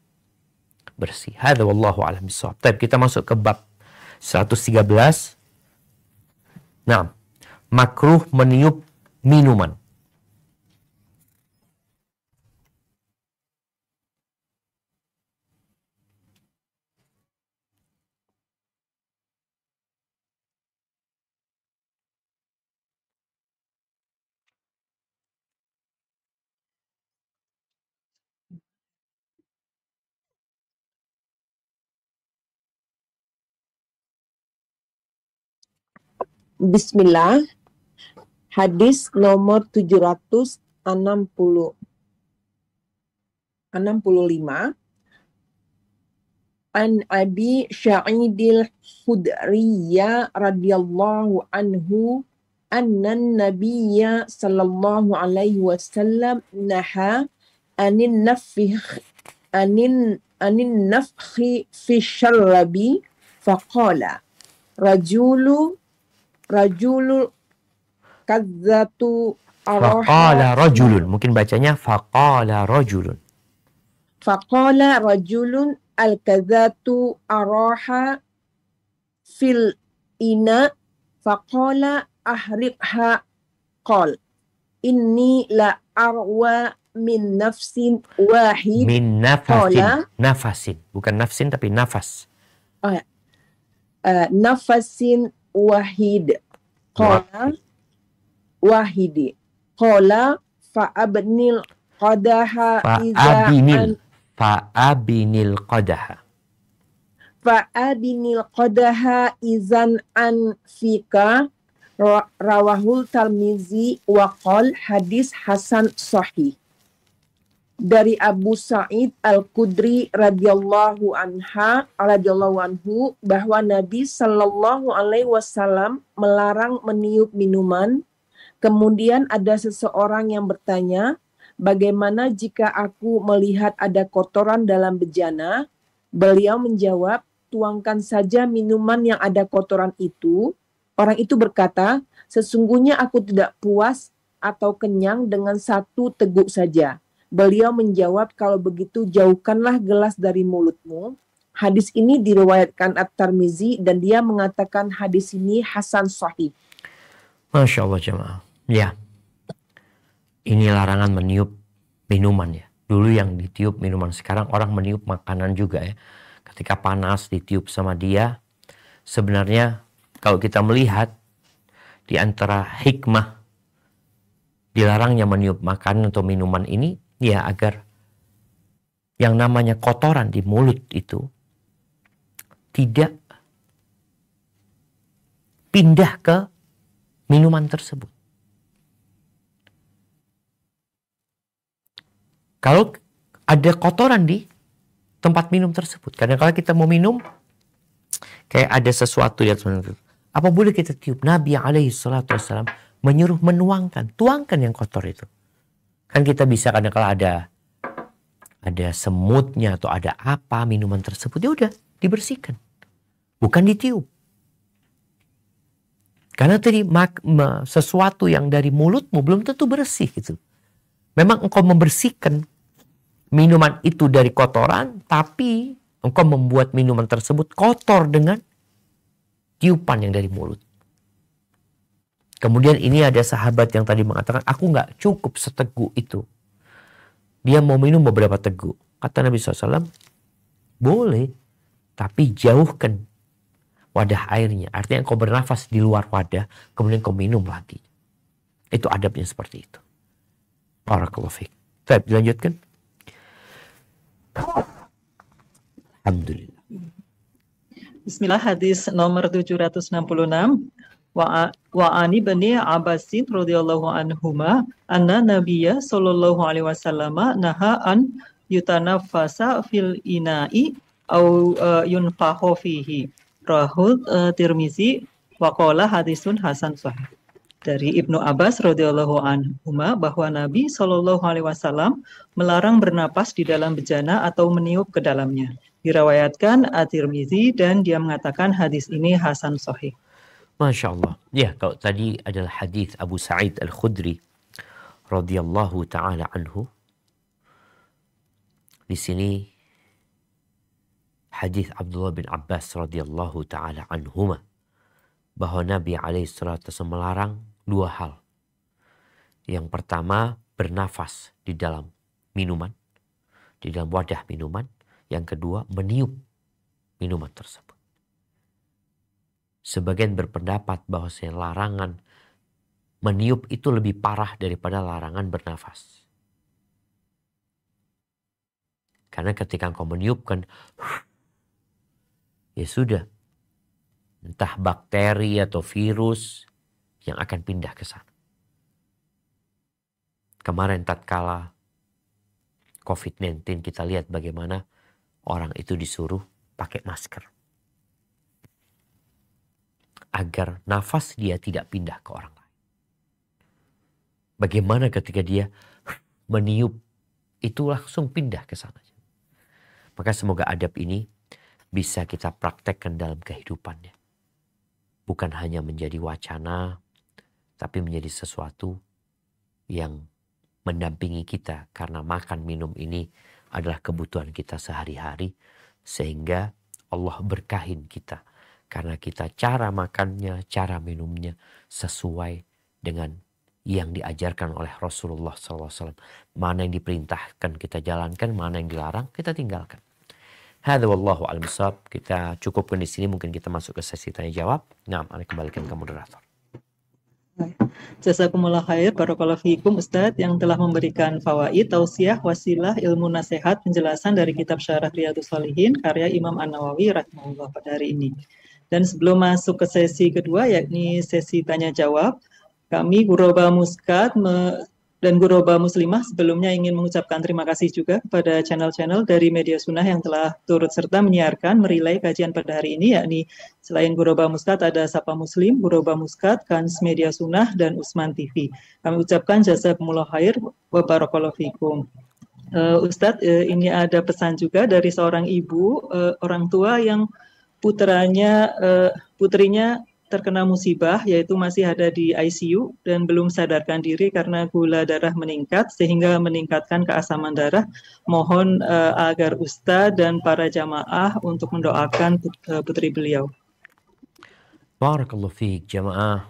bersih. Hadza wallahu a'lam bishawab. Baik, kita masuk ke bab 113. Nah, makruh meniup minuman. Bismillah. Hadis nomor 765. An Abi Sa'idil Khudriyya radhiyallahu anhu anna Nabiyya sallallahu alaihi wasallam naha anin nafkhi fi syarrabi faqala rajulu kadzatu Faqala araha rajulun. Mungkin bacanya faqala rajulun. faqala rajulun al-kadzatu araha fil ina faqala ahriqha qal inni la arwa min nafsin wahid Min nafasin. qala Nafasin. Bukan nafsin tapi nafas. nafasin wahid qala wahidi qala fa'abnil qadaha Fa'abinil. Fa'abinil qadaha. fa'abinil qadaha izan an fika rawahul Tirmizi wa qal hadis hasan sahih. Dari Abu Sa'id Al-Khudri radhiyallahu anhu bahwa Nabi Shallallahu alaihi wasallam melarang meniup minuman. Kemudian ada seseorang yang bertanya, bagaimana jika aku melihat ada kotoran dalam bejana? Beliau menjawab, tuangkan saja minuman yang ada kotoran itu. Orang itu berkata, sesungguhnya aku tidak puas atau kenyang dengan satu teguk saja. Beliau menjawab, kalau begitu jauhkanlah gelas dari mulutmu. Hadis ini diriwayatkan At-Tirmizi dan dia mengatakan hadis ini hasan sahih. Masya Allah jemaah. Ya. Ini larangan meniup minuman ya. Dulu yang ditiup minuman, sekarang orang meniup makanan juga ya. Ketika panas ditiup sama dia. Sebenarnya kalau kita melihat di antara hikmah dilarangnya meniup makanan atau minuman ini, ya agar yang namanya kotoran di mulut itu tidak pindah ke minuman tersebut. Kalau ada kotoran di tempat minum tersebut, kadang-kadang kita mau minum, kayak ada sesuatu yang sebenarnya, apa boleh kita tiup? Nabi SAW menyuruh tuangkan yang kotor itu. Kan kita bisa kadang-kadang ada semutnya atau ada apa minuman tersebut, ya udah dibersihkan, bukan ditiup. Karena tadi sesuatu yang dari mulutmu belum tentu bersih gitu. Memang engkau membersihkan minuman itu dari kotoran, tapi engkau membuat minuman tersebut kotor dengan tiupan yang dari mulut. Kemudian ini ada sahabat yang tadi mengatakan, aku nggak cukup seteguk itu. Dia mau minum beberapa teguk. Kata Nabi SAW, boleh, tapi jauhkan wadah airnya. Artinya engkau bernafas di luar wadah, kemudian engkau minum lagi. Itu adabnya seperti itu. Barakallahu fiik. Baik, dilanjutkan. Alhamdulillah. Bismillah, hadis nomor 766. Wa ani bani Abbasin radhiyallahu anhuma anna nabiyya sallallahu alaihi wasallam naha an yutanafasa fil ina'i au yunfahu fihi. Rahul Tirmizi wa qala hadisun hasan sahih. Dari Ibnu Abbas radhiyallahu anhuma bahwa Nabi sallallahu alaihi wasallam melarang bernapas di dalam bejana atau meniup ke dalamnya. Diriwayatkan At-Tirmizi dan dia mengatakan hadis ini hasan sahih. Masya Allah. Ya, kalau tadi adalah hadis Abu Sa'id Al-Khudri radhiyallahu ta'ala anhu. Di sini hadis Abdullah bin Abbas radhiyallahu ta'ala anhuma, bahwa Nabi alaihissalatu melarang dua hal. Yang pertama, bernafas di dalam minuman, di dalam wadah minuman. Yang kedua, meniup minuman tersebut. Sebagian berpendapat bahwa larangan meniup itu lebih parah daripada larangan bernafas. Karena ketika engkau meniupkan, ya sudah, entah bakteri atau virus yang akan pindah ke sana. Kemarin tatkala COVID-19 kita lihat bagaimana orang itu disuruh pakai masker. Agar nafas dia tidak pindah ke orang lain. Bagaimana ketika dia meniup itu langsung pindah ke sana. Maka semoga adab ini bisa kita praktekkan dalam kehidupannya. Bukan hanya menjadi wacana, tapi menjadi sesuatu yang mendampingi kita. Karena makan minum ini adalah kebutuhan kita sehari-hari. Sehingga Allah berkahin kita. Karena kita cara makannya, cara minumnya sesuai dengan yang diajarkan oleh Rasulullah SAW. Mana yang diperintahkan kita jalankan, mana yang dilarang kita tinggalkan. Hadza wallahu a'lam bishawab. Kita cukupkan di sini, mungkin kita masuk ke sesi tanya jawab. Nah, ana kembalikan ke moderator. Jazakumullah khair, barakallahu fiikum Ustadz yang telah memberikan fawaid, tausiah, wasilah, ilmu nasihat, penjelasan dari kitab Syarah Riyadhus Shalihin karya Imam An-Nawawi rahimahullah pada hari ini. Dan sebelum masuk ke sesi kedua, yakni sesi tanya jawab, kami Ghuraba Muskat dan Ghuraba Muslimah sebelumnya ingin mengucapkan terima kasih juga kepada channel-channel dari Media Sunnah yang telah turut serta menyiarkan, merilai kajian pada hari ini, yakni selain Ghuraba Muskat ada Sapa Muslim, Ghuraba Muskat, Kans Media Sunnah, dan Usman TV. Kami ucapkan jazakumullah khair wa barakallahu fikum. Ustadz, ini ada pesan juga dari seorang ibu, orang tua yang putrinya terkena musibah, yaitu masih ada di ICU dan belum sadarkan diri karena gula darah meningkat sehingga meningkatkan keasaman darah. Mohon agar Ustadz dan para jamaah untuk mendoakan putri beliau. Barakallahu fiik jamaah.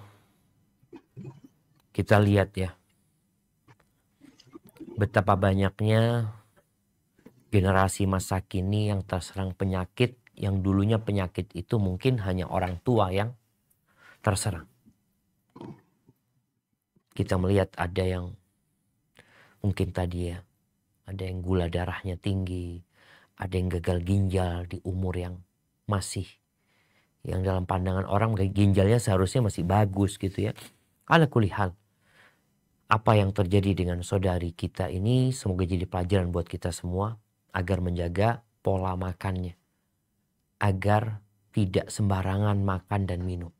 Kita lihat ya, betapa banyaknya generasi masa kini yang terserang penyakit, yang dulunya penyakit itu mungkin hanya orang tua yang terserang. Kita melihat ada yang mungkin tadi ya, ada yang gula darahnya tinggi, ada yang gagal ginjal di umur yang masih, yang dalam pandangan orang ginjalnya seharusnya masih bagus gitu ya. Ala kulli hal, apa yang terjadi dengan saudari kita ini semoga jadi pelajaran buat kita semua agar menjaga pola makannya, agar tidak sembarangan makan dan minum.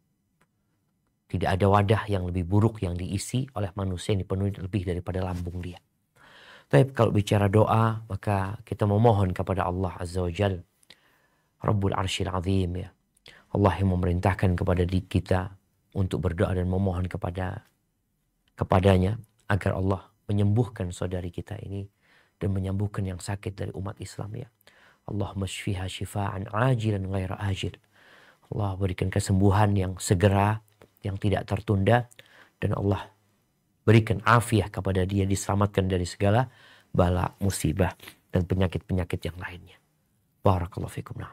Tidak ada wadah yang lebih buruk yang diisi oleh manusia yang dipenuhi lebih daripada lambung dia. Tapi kalau bicara doa, maka kita memohon kepada Allah Azza wa Jal, Rabbul Arsyil Azim ya. Allah yang memerintahkan kepada kita untuk berdoa dan memohon kepadanya agar Allah menyembuhkan saudari kita ini dan menyembuhkan yang sakit dari umat Islam ya. Allahumma shfiha shifaan ajilan ghaira ajil. Allah berikan kesembuhan yang segera, yang tidak tertunda, dan Allah berikan afiah kepada dia, diselamatkan dari segala bala, musibah, dan penyakit-penyakit yang lainnya. Barakallahu fikum.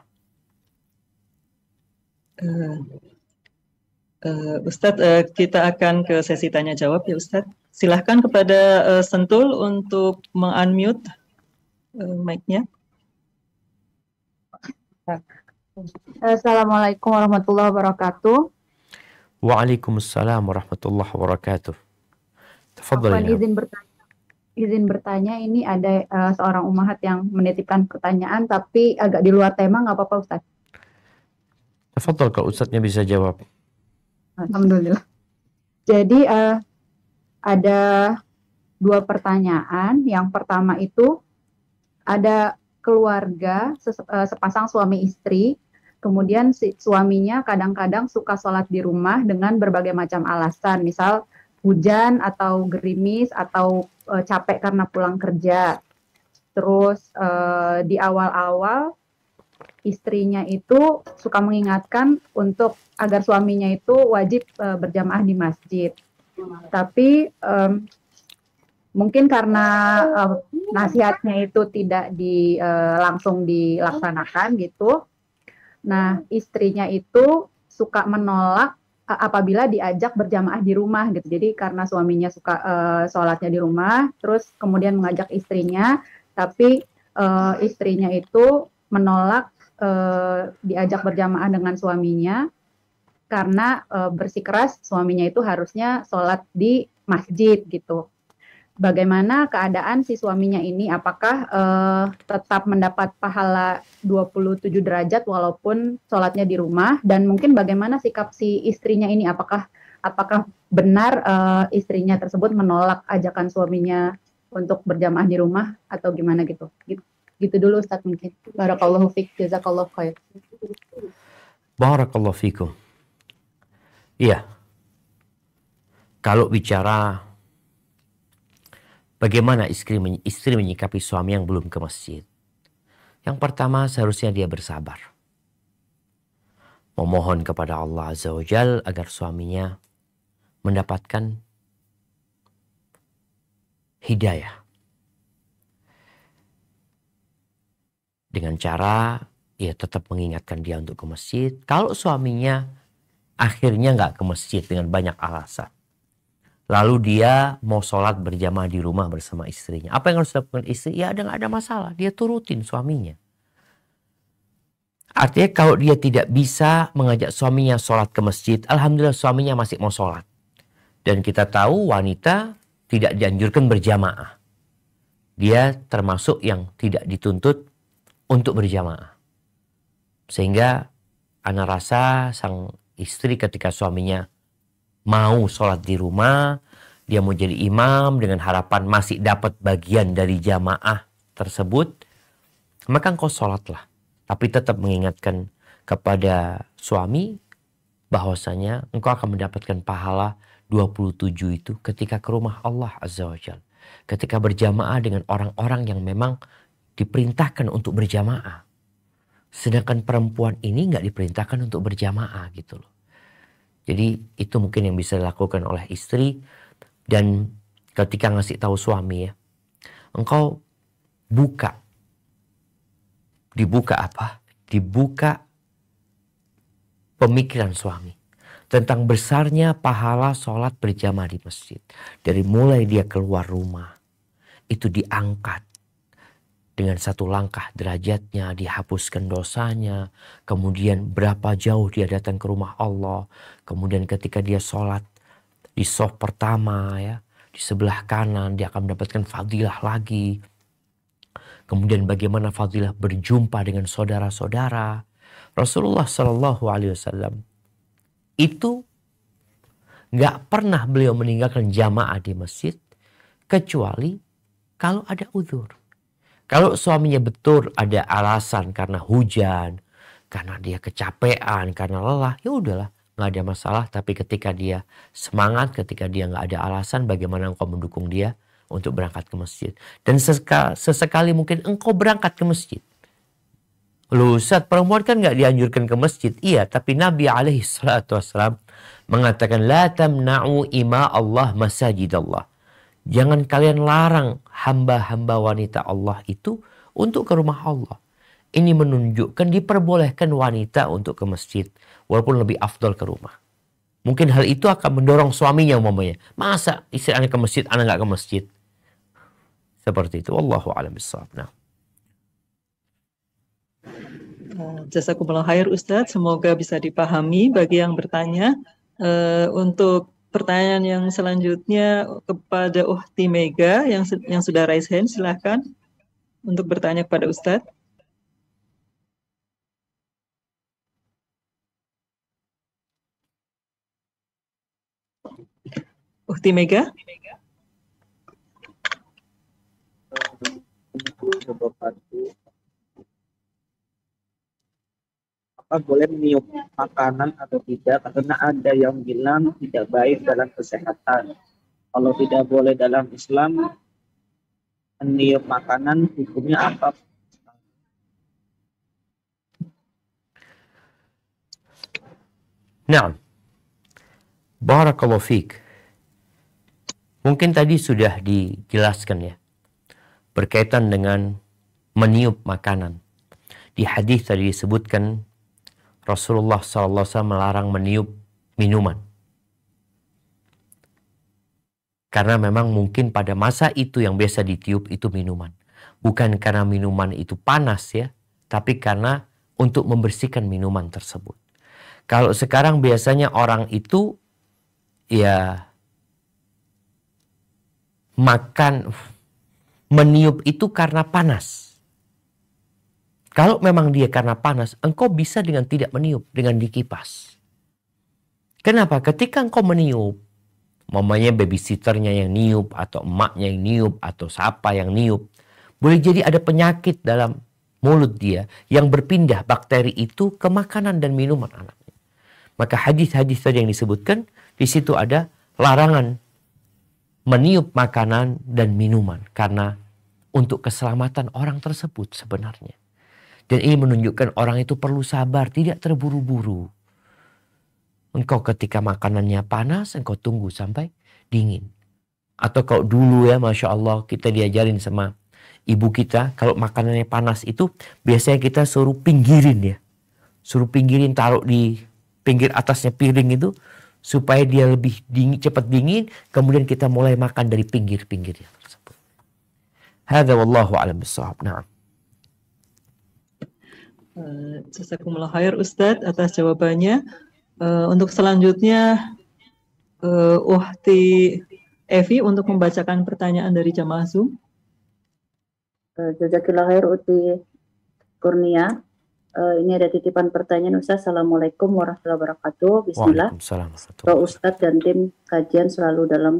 Ustadz, kita akan ke sesi tanya jawab ya Ustadz. Silahkan kepada Sentul untuk meng-unmute mic-nya. Assalamualaikum warahmatullahi wabarakatuh. Waalaikumsalam warahmatullahi wabarakatuh. Tafadhal ya. Izin bertanya, ini ada seorang ummahat yang menitipkan pertanyaan tapi agak di luar tema, nggak apa-apa Ustaz? Tafadhal kalau Ustaznya bisa jawab. Alhamdulillah. Jadi ada dua pertanyaan. Yang pertama itu ada keluarga sepasang suami istri. Kemudian si suaminya kadang-kadang suka sholat di rumah dengan berbagai macam alasan. Misal hujan atau gerimis atau capek karena pulang kerja. Terus di awal-awal istrinya itu suka mengingatkan untuk agar suaminya itu wajib berjamaah di masjid. Tapi mungkin karena nasihatnya itu tidak langsung dilaksanakan gitu. Nah, istrinya itu suka menolak apabila diajak berjamaah di rumah gitu. Jadi karena suaminya suka sholatnya di rumah, terus kemudian mengajak istrinya, tapi istrinya itu menolak diajak berjamaah dengan suaminya karena bersikeras suaminya itu harusnya sholat di masjid gitu. Bagaimana keadaan si suaminya ini? Apakah tetap mendapat pahala 27 derajat walaupun sholatnya di rumah? Dan mungkin bagaimana sikap si istrinya ini? Apakah benar istrinya tersebut menolak ajakan suaminya untuk berjamaah di rumah atau gimana gitu. Gitu dulu Ustaz mungkin. Barakallahu fiik, jazakallahu khair. Barakallahu fikum. Iya. Kalau bicara bagaimana istri menyikapi suami yang belum ke masjid. Yang pertama seharusnya dia bersabar. Memohon kepada Allah Azza wa Jal agar suaminya mendapatkan hidayah. Dengan cara ya tetap mengingatkan dia untuk ke masjid. Kalau suaminya akhirnya nggak ke masjid dengan banyak alasan, lalu dia mau sholat berjamaah di rumah bersama istrinya, apa yang harus dilakukan istri? Ya nggak ada masalah, dia turutin suaminya. Artinya kalau dia tidak bisa mengajak suaminya sholat ke masjid, alhamdulillah suaminya masih mau sholat. Dan kita tahu wanita tidak dianjurkan berjamaah. Dia termasuk yang tidak dituntut untuk berjamaah. Sehingga ana rasa sang istri ketika suaminya mau sholat di rumah, dia mau jadi imam dengan harapan masih dapat bagian dari jamaah tersebut, maka engkau sholatlah. Tapi tetap mengingatkan kepada suami bahwasanya engkau akan mendapatkan pahala 27 itu ketika ke rumah Allah Azza wa Jalla. Ketika berjamaah dengan orang-orang yang memang diperintahkan untuk berjamaah. Sedangkan perempuan ini nggak diperintahkan untuk berjamaah gitu loh. Jadi itu mungkin yang bisa dilakukan oleh istri. Dan ketika ngasih tahu suami ya, engkau dibuka apa? Dibuka pemikiran suami tentang besarnya pahala sholat berjamaah di masjid. Dari mulai dia keluar rumah, itu diangkat. Dengan satu langkah derajatnya, dihapuskan dosanya. Kemudian berapa jauh dia datang ke rumah Allah. Kemudian ketika dia sholat di shaf pertama ya, di sebelah kanan dia akan mendapatkan fadilah lagi. Kemudian bagaimana fadilah berjumpa dengan saudara-saudara. Rasulullah Shallallahu Alaihi Wasallam itu nggak pernah beliau meninggalkan jamaah di masjid kecuali kalau ada uzur. Kalau suaminya betul ada alasan karena hujan, karena dia kecapean, karena lelah, ya udahlah, nggak ada masalah. Tapi ketika dia semangat, ketika dia nggak ada alasan, bagaimana engkau mendukung dia untuk berangkat ke masjid? Dan sesekali mungkin engkau berangkat ke masjid. Loh Ustaz, perempuan kan nggak dianjurkan ke masjid. Iya, tapi Nabi alaihi salatu wassalam mengatakan, La tamna'u ima Allah masajid Allah. Jangan kalian larang hamba-hamba wanita Allah itu untuk ke rumah Allah. Ini menunjukkan diperbolehkan wanita untuk ke masjid. Walaupun lebih afdol ke rumah. Mungkin hal itu akan mendorong suaminya umpamanya. Masa istri anak ke masjid, anak nggak ke masjid? Seperti itu. Wallahu a'lam bishawab. Nah. Jazakumullah khair Ustadz. Semoga bisa dipahami bagi yang bertanya. Untuk pertanyaan yang selanjutnya kepada Uhti Mega yang sudah raise hand, silahkan untuk bertanya kepada Ustadz. Uhti Mega. Apa boleh meniup makanan atau tidak, karena ada yang bilang tidak baik dalam kesehatan. Kalau tidak boleh dalam Islam meniup makanan, hukumnya apa? Nah, barakallahu fiik. Mungkin tadi sudah dijelaskan ya, berkaitan dengan meniup makanan. Di hadis tadi disebutkan Rasulullah SAW melarang meniup minuman. Karena memang mungkin pada masa itu yang biasa ditiup itu minuman. Bukan karena minuman itu panas ya, tapi karena untuk membersihkan minuman tersebut. Kalau sekarang biasanya orang itu ya meniup itu karena panas. Kalau memang dia karena panas, engkau bisa dengan tidak meniup, dengan dikipas. Kenapa? Ketika engkau meniup, mamanya babysitternya yang niup, atau emaknya yang niup, atau siapa yang niup. Boleh jadi ada penyakit dalam mulut dia yang berpindah bakteri itu ke makanan dan minuman anaknya. Maka hadis-hadis tadi yang disebutkan, di situ ada larangan meniup makanan dan minuman karena untuk keselamatan orang tersebut sebenarnya. Dan ini menunjukkan orang itu perlu sabar, tidak terburu-buru. Engkau ketika makanannya panas, engkau tunggu sampai dingin. Atau kalau dulu ya, Masya Allah, kita diajarin sama ibu kita, kalau makanannya panas itu, biasanya kita suruh pinggirin ya. Suruh pinggirin, taruh di pinggir atasnya piring itu, supaya dia lebih dingin, cepat dingin, kemudian kita mulai makan dari pinggir-pinggirnya tersebut. Hadza wallahu a'lam bissawab. Na'am. Jazakumullah khair Ustadz atas jawabannya. Untuk selanjutnya Uhti Evi untuk membacakan pertanyaan dari jamaah Zoom. Jazakillah khair Uti Kurnia. Ini ada titipan pertanyaan Ustaz. Assalamualaikum warahmatullahi wabarakatuh. Bismillah. Doa Ustaz dan tim kajian selalu dalam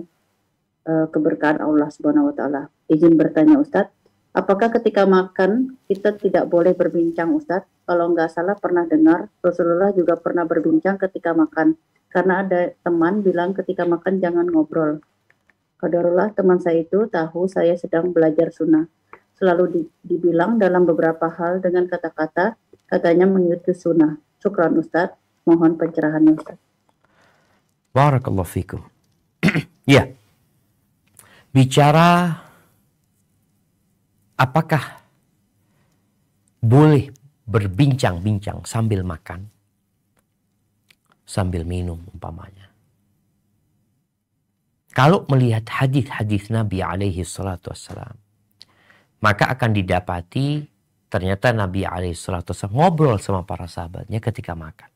keberkahan Allah Subhanahu wa taala. Izin bertanya Ustaz, apakah ketika makan kita tidak boleh berbincang Ustaz? Kalau nggak salah pernah dengar Rasulullah juga pernah berbincang ketika makan. Karena ada teman bilang ketika makan jangan ngobrol. Qadarullah teman saya itu tahu saya sedang belajar sunnah. Selalu dibilang dalam beberapa hal dengan kata-kata katanya mengikuti sunnah. Syukran Ustaz, mohon pencerahannya Ustaz. Barakallahu fikum. Ya, bicara apakah boleh berbincang-bincang sambil makan, sambil minum umpamanya. Kalau melihat hadis-hadis Nabi alaihi salatu wassalam, maka akan didapati ternyata Nabi alaihi salatu wassalam ngobrol sama para sahabatnya ketika makan.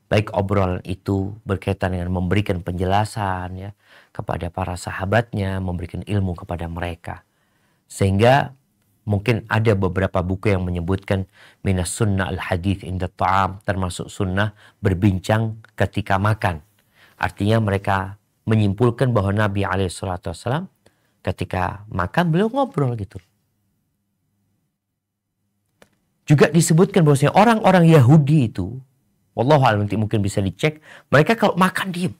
Baik obrolan itu berkaitan dengan memberikan penjelasan ya kepada para sahabatnya, memberikan ilmu kepada mereka. Sehingga mungkin ada beberapa buku yang menyebutkan minas sunnah al-hadith inda ta'am, termasuk sunnah berbincang ketika makan. Artinya mereka menyimpulkan bahwa Nabi SAW ketika makan beliau ngobrol gitu. Juga disebutkan bahwasanya orang-orang Yahudi itu, wallahu a'lam, nanti mungkin bisa dicek, mereka kalau makan diem,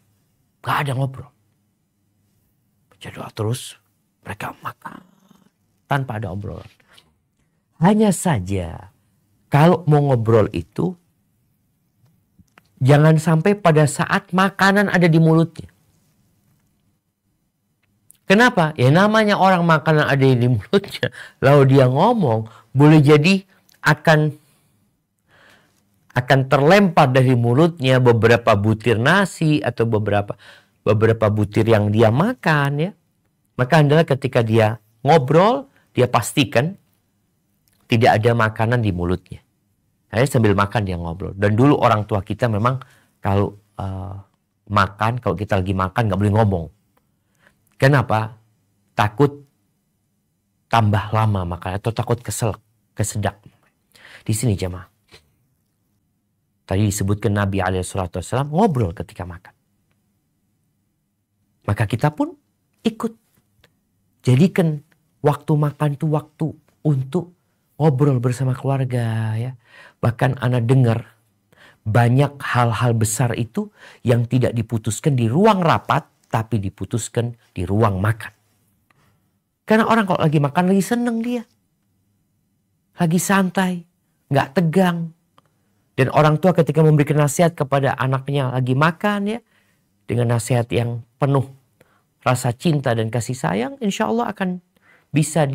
gak ada ngobrol. Baca doa terus, mereka makan tanpa ada obrolan. Hanya saja kalau mau ngobrol itu jangan sampai pada saat makanan ada di mulutnya. Kenapa? Ya namanya orang makanan ada di mulutnya. Lalu dia ngomong, boleh jadi akan terlempar dari mulutnya beberapa butir nasi atau beberapa butir yang dia makan ya. Maka adalah ketika dia ngobrol, dia pastikan tidak ada makanan di mulutnya. Hanya sambil makan dia ngobrol. Dan dulu orang tua kita memang kalau makan, kalau kita lagi makan nggak boleh ngomong. Kenapa? Takut tambah lama makan atau takut kesedak. Di sini jemaah. Tadi disebutkan Nabi SAW ngobrol ketika makan. Maka kita pun ikut. Jadikan waktu makan itu waktu untuk ngobrol bersama keluarga ya. Bahkan ana dengar banyak hal-hal besar itu yang tidak diputuskan di ruang rapat tapi diputuskan di ruang makan. Karena orang kalau lagi makan lagi seneng dia. Lagi santai, nggak tegang. Dan orang tua ketika memberikan nasihat kepada anaknya lagi makan ya, dengan nasihat yang penuh rasa cinta dan kasih sayang, insya Allah akan bisa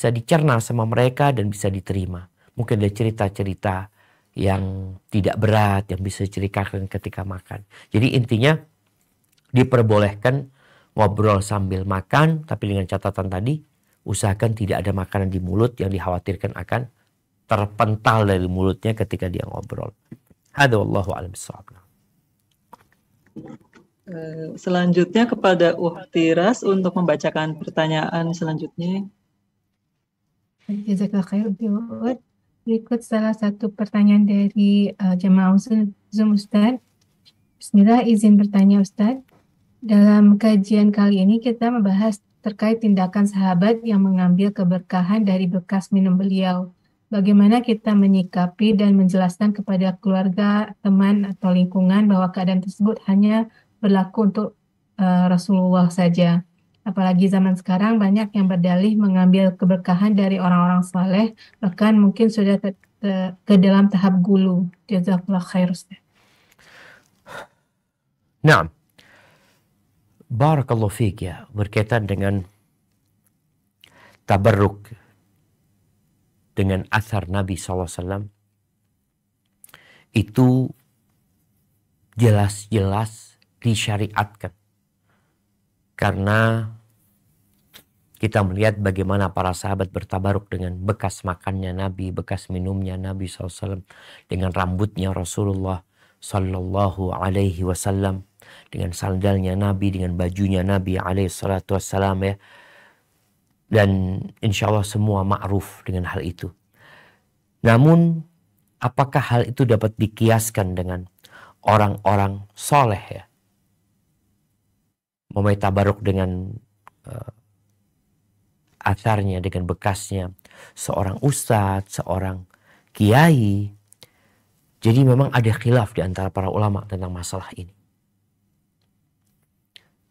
dicerna sama mereka dan bisa diterima. Mungkin ada cerita-cerita yang tidak berat yang bisa diceritakan ketika makan. Jadi intinya diperbolehkan ngobrol sambil makan, tapi dengan catatan tadi, usahakan tidak ada makanan di mulut yang dikhawatirkan akan terpental dari mulutnya ketika dia ngobrol. Hadza wallahu a'lam bissawab. Selanjutnya kepada Uhtiras untuk membacakan pertanyaan selanjutnya. Jazakallah khair. Berikut salah satu pertanyaan dari jemaah Zoom Ustaz. Bismillah, izin bertanya Ustaz. Dalam kajian kali ini kita membahas terkait tindakan sahabat yang mengambil keberkahan dari bekas minum beliau. Bagaimana kita menyikapi dan menjelaskan kepada keluarga, teman, atau lingkungan bahwa keadaan tersebut hanya berlaku untuk Rasulullah saja. Apalagi zaman sekarang banyak yang berdalih mengambil keberkahan dari orang-orang saleh, bahkan mungkin sudah ke dalam tahap gulu. Jazakallah khair, Ustaz. Nah, barakallahu fiik ya, berkaitan dengan tabarruk dengan athar Nabi SAW, itu jelas-jelas disyariatkan. Karena kita melihat bagaimana para sahabat bertabaruk dengan bekas makannya Nabi, bekas minumnya Nabi SAW, dengan rambutnya Rasulullah Sallallahu Alaihi Wasallam, dengan sandalnya Nabi, dengan bajunya Nabi Alaihi Salatu Wassalam ya. Dan insya Allah semua ma'ruf dengan hal itu. Namun apakah hal itu dapat dikiaskan dengan orang-orang soleh ya? Memulai tabaruk dengan atharnya, dengan bekasnya seorang ustadz, seorang kiai. Jadi memang ada khilaf di antara para ulama tentang masalah ini.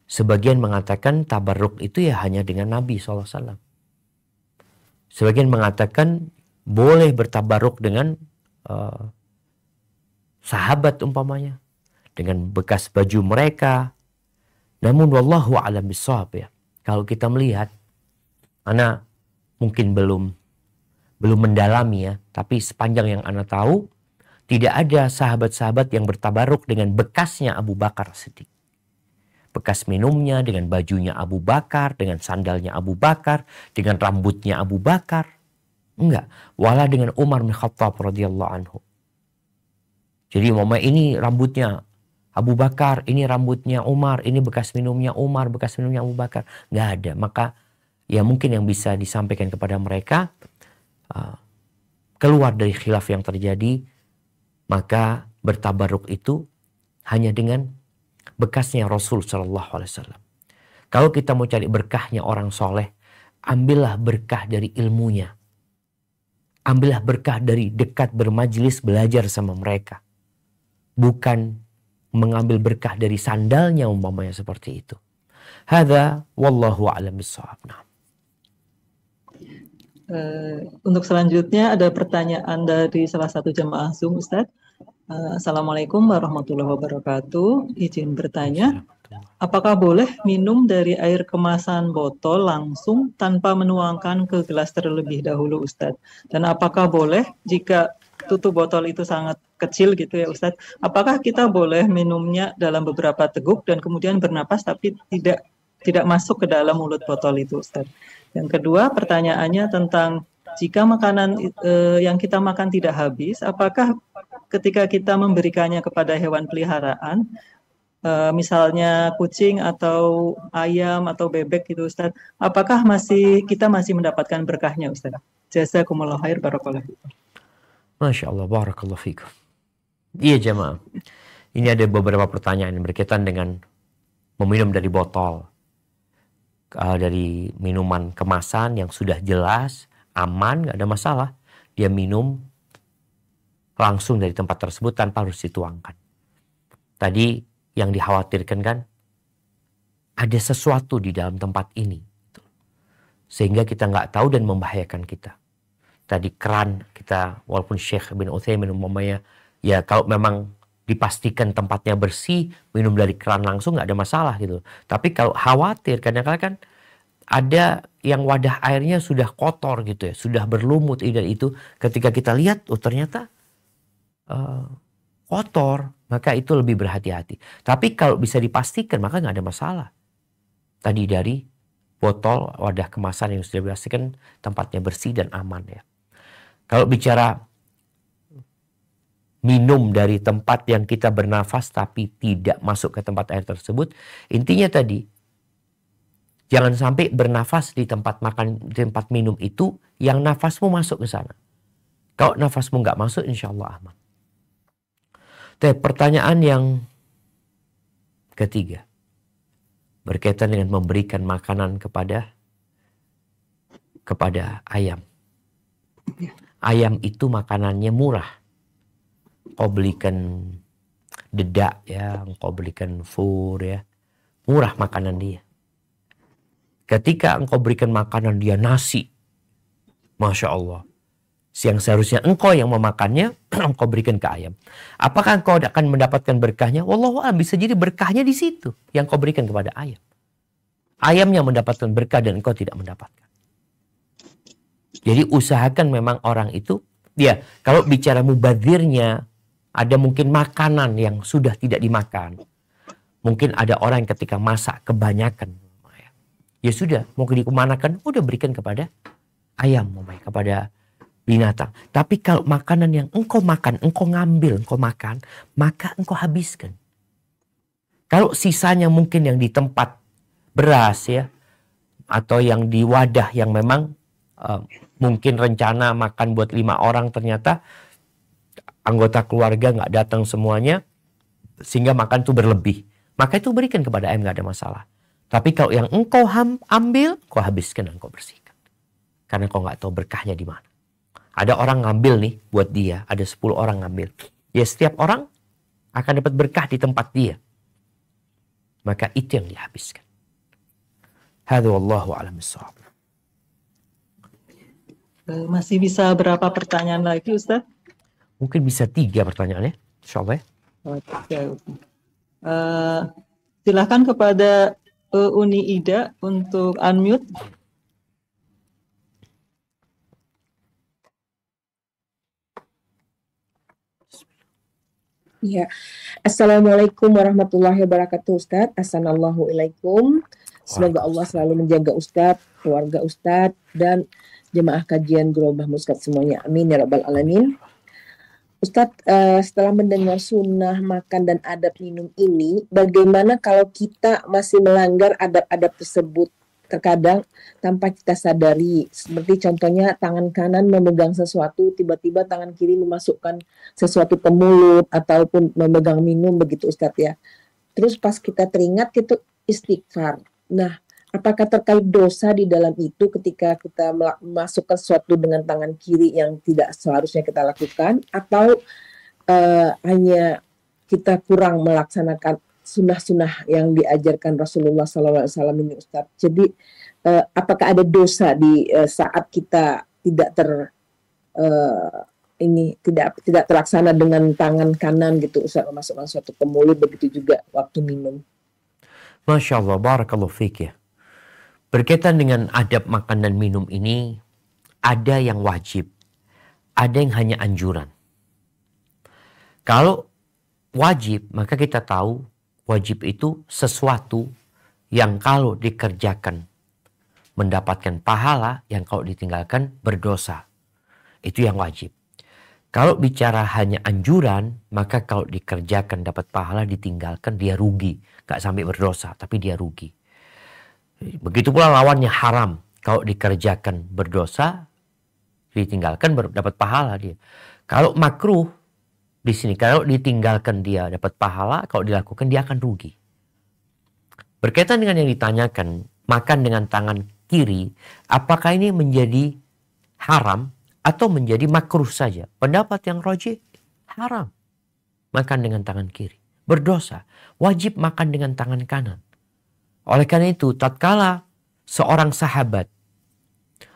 Sebagian mengatakan tabarruk itu ya hanya dengan Nabi SAW. Sebagian mengatakan boleh bertabarruk dengan sahabat umpamanya, dengan bekas baju mereka. Namun wallahu a'lam bishawab ya. Kalau kita melihat, ana mungkin belum mendalami ya, tapi sepanjang yang ana tahu, tidak ada sahabat-sahabat yang bertabaruk dengan bekasnya Abu Bakar Siddiq. Bekas minumnya, dengan bajunya Abu Bakar, dengan sandalnya Abu Bakar, dengan rambutnya Abu Bakar. Enggak. Wala dengan Umar bin Khattab radhiyallahu anhu. Jadi mama ini rambutnya Abu Bakar, ini rambutnya Umar, ini bekas minumnya Umar, bekas minumnya Abu Bakar. Enggak ada. Maka ya mungkin yang bisa disampaikan kepada mereka, keluar dari khilaf yang terjadi, maka bertabaruk itu hanya dengan bekasnya Rasul Sallallahu Alaihi Wasallam. Kalau kita mau cari berkahnya orang soleh, ambillah berkah dari ilmunya. Ambillah berkah dari dekat bermajlis belajar sama mereka. Bukan mengambil berkah dari sandalnya umpamanya seperti itu. Hadza wallahu a'lam bishawab. Untuk selanjutnya ada pertanyaan dari salah satu jemaah Zoom, Ustaz. Assalamualaikum warahmatullahi wabarakatuh. Izin bertanya, apakah boleh minum dari air kemasan botol langsung tanpa menuangkan ke gelas terlebih dahulu, Ustadz? Dan apakah boleh jika tutup botol itu sangat kecil gitu ya, Ustadz? Apakah kita boleh minumnya dalam beberapa teguk dan kemudian bernapas tapi tidak masuk ke dalam mulut botol itu, Ustadz? Yang kedua, pertanyaannya tentang jika makanan yang kita makan tidak habis, apakah ketika kita memberikannya kepada hewan peliharaan, misalnya kucing atau ayam atau bebek gitu, Ustaz, apakah kita masih mendapatkan berkahnya, Ustaz? Jazakumullah khair, barakallahu fikum. Masya Allah, barakallahu fikum. Iya jemaah, ini ada beberapa pertanyaan yang berkaitan dengan meminum dari botol, dari minuman kemasan yang sudah jelas, aman, nggak ada masalah. Dia minum langsung dari tempat tersebut tanpa harus dituangkan. Tadi yang dikhawatirkan kan ada sesuatu di dalam tempat ini, sehingga kita nggak tahu dan membahayakan kita. Tadi keran kita, walaupun Syekh bin Utsaimin umpamanya, ya kalau memang dipastikan tempatnya bersih, minum dari keran langsung nggak ada masalah gitu. Tapi kalau khawatir, kadang-kadang kan ada yang wadah airnya sudah kotor gitu ya, sudah berlumut ini dan itu. Ketika kita lihat, ternyata kotor, maka itu lebih berhati-hati. Tapi kalau bisa dipastikan, maka nggak ada masalah. Tadi dari botol, wadah kemasan yang sudah dipastikan tempatnya bersih dan aman ya. Kalau bicara minum dari tempat yang kita bernafas tapi tidak masuk ke tempat air tersebut, intinya tadi, jangan sampai bernafas di tempat makan, di tempat minum itu yang nafasmu masuk ke sana. Kalau nafasmu nggak masuk, insya Allah aman. Pertanyaan yang ketiga, berkaitan dengan memberikan makanan kepada ayam. Ayam itu makanannya murah. Kau belikan dedak ya, kau belikan fur ya, murah makanan dia. Ketika engkau berikan makanan dia nasi, Masya Allah, yang seharusnya engkau yang memakannya, engkau berikan ke ayam. Apakah engkau akan mendapatkan berkahnya? Wallahu a'lam, bisa jadi berkahnya di situ yang kau berikan kepada ayam. Ayam yang mendapatkan berkah dan engkau tidak mendapatkan. Jadi usahakan memang orang itu, ya kalau bicara mubadzirnya, ada mungkin makanan yang sudah tidak dimakan. Mungkin ada orang yang ketika masak kebanyakan. Ya sudah, mau dikemanakan, udah berikan kepada ayam, kepada binatang. Tapi kalau makanan yang engkau makan, engkau ngambil, engkau makan, maka engkau habiskan. Kalau sisanya mungkin yang di tempat beras ya, atau yang di wadah yang memang mungkin rencana makan buat 5 orang, ternyata anggota keluarga nggak datang semuanya, sehingga makan itu berlebih. Maka itu berikan kepada ayam, nggak ada masalah. Tapi kalau yang engkau ambil, kau habiskan dan kau bersihkan. Karena kau nggak tahu berkahnya di mana. Ada orang ngambil nih buat dia, ada 10 orang ngambil. Ya setiap orang akan dapat berkah di tempat dia. Maka itu yang dihabiskan. Hadza wallahu a'lam bissawab. Masih bisa berapa pertanyaan lagi, Ustaz? Mungkin bisa 3 pertanyaannya, insyaallah ya. Oke. Silakan kepada Uni Ida untuk unmute. Ya, Assalamualaikum warahmatullahi wabarakatuh, Ustadz. Assalamualaikum. Semoga Allah selalu menjaga Ustadz, keluarga Ustadz, dan jemaah kajian Gerobah Muskat semuanya. Amin ya rabbal alamin. Ustadz, setelah mendengar sunnah makan dan adab minum ini, bagaimana kalau kita masih melanggar adab-adab tersebut? Terkadang tanpa kita sadari, seperti contohnya tangan kanan memegang sesuatu, tiba-tiba tangan kiri memasukkan sesuatu ke mulut, ataupun memegang minum, begitu Ustadz ya. Terus pas kita teringat, itu istighfar. Nah, apakah terkait dosa di dalam itu ketika kita memasukkan sesuatu dengan tangan kiri yang tidak seharusnya kita lakukan, atau hanya kita kurang melaksanakan sunnah-sunnah yang diajarkan Rasulullah SAW ini, Ustadz? Jadi apakah ada dosa di saat kita tidak tidak terlaksana dengan tangan kanan gitu, Ustadz, memasukkan sesuatu ke mulut, begitu juga waktu minum? Masya Allah, barakallahu fiik ya. Berkaitan dengan adab makan dan minum ini, ada yang wajib, ada yang hanya anjuran. Kalau wajib, maka kita tahu wajib itu sesuatu yang kalau dikerjakan mendapatkan pahala, yang kalau ditinggalkan berdosa. Itu yang wajib. Kalau bicara hanya anjuran, maka kalau dikerjakan dapat pahala, ditinggalkan dia rugi. Gak sampai berdosa, tapi dia rugi. Begitu pula lawannya haram. Kalau dikerjakan berdosa, ditinggalkan dapat pahala dia. Kalau makruh, di sini kalau ditinggalkan dia dapat pahala, kalau dilakukan dia akan rugi. Berkaitan dengan yang ditanyakan, makan dengan tangan kiri, apakah ini menjadi haram atau menjadi makruh saja? Pendapat yang rajih, haram makan dengan tangan kiri, berdosa. Wajib makan dengan tangan kanan. Oleh karena itu, tatkala seorang sahabat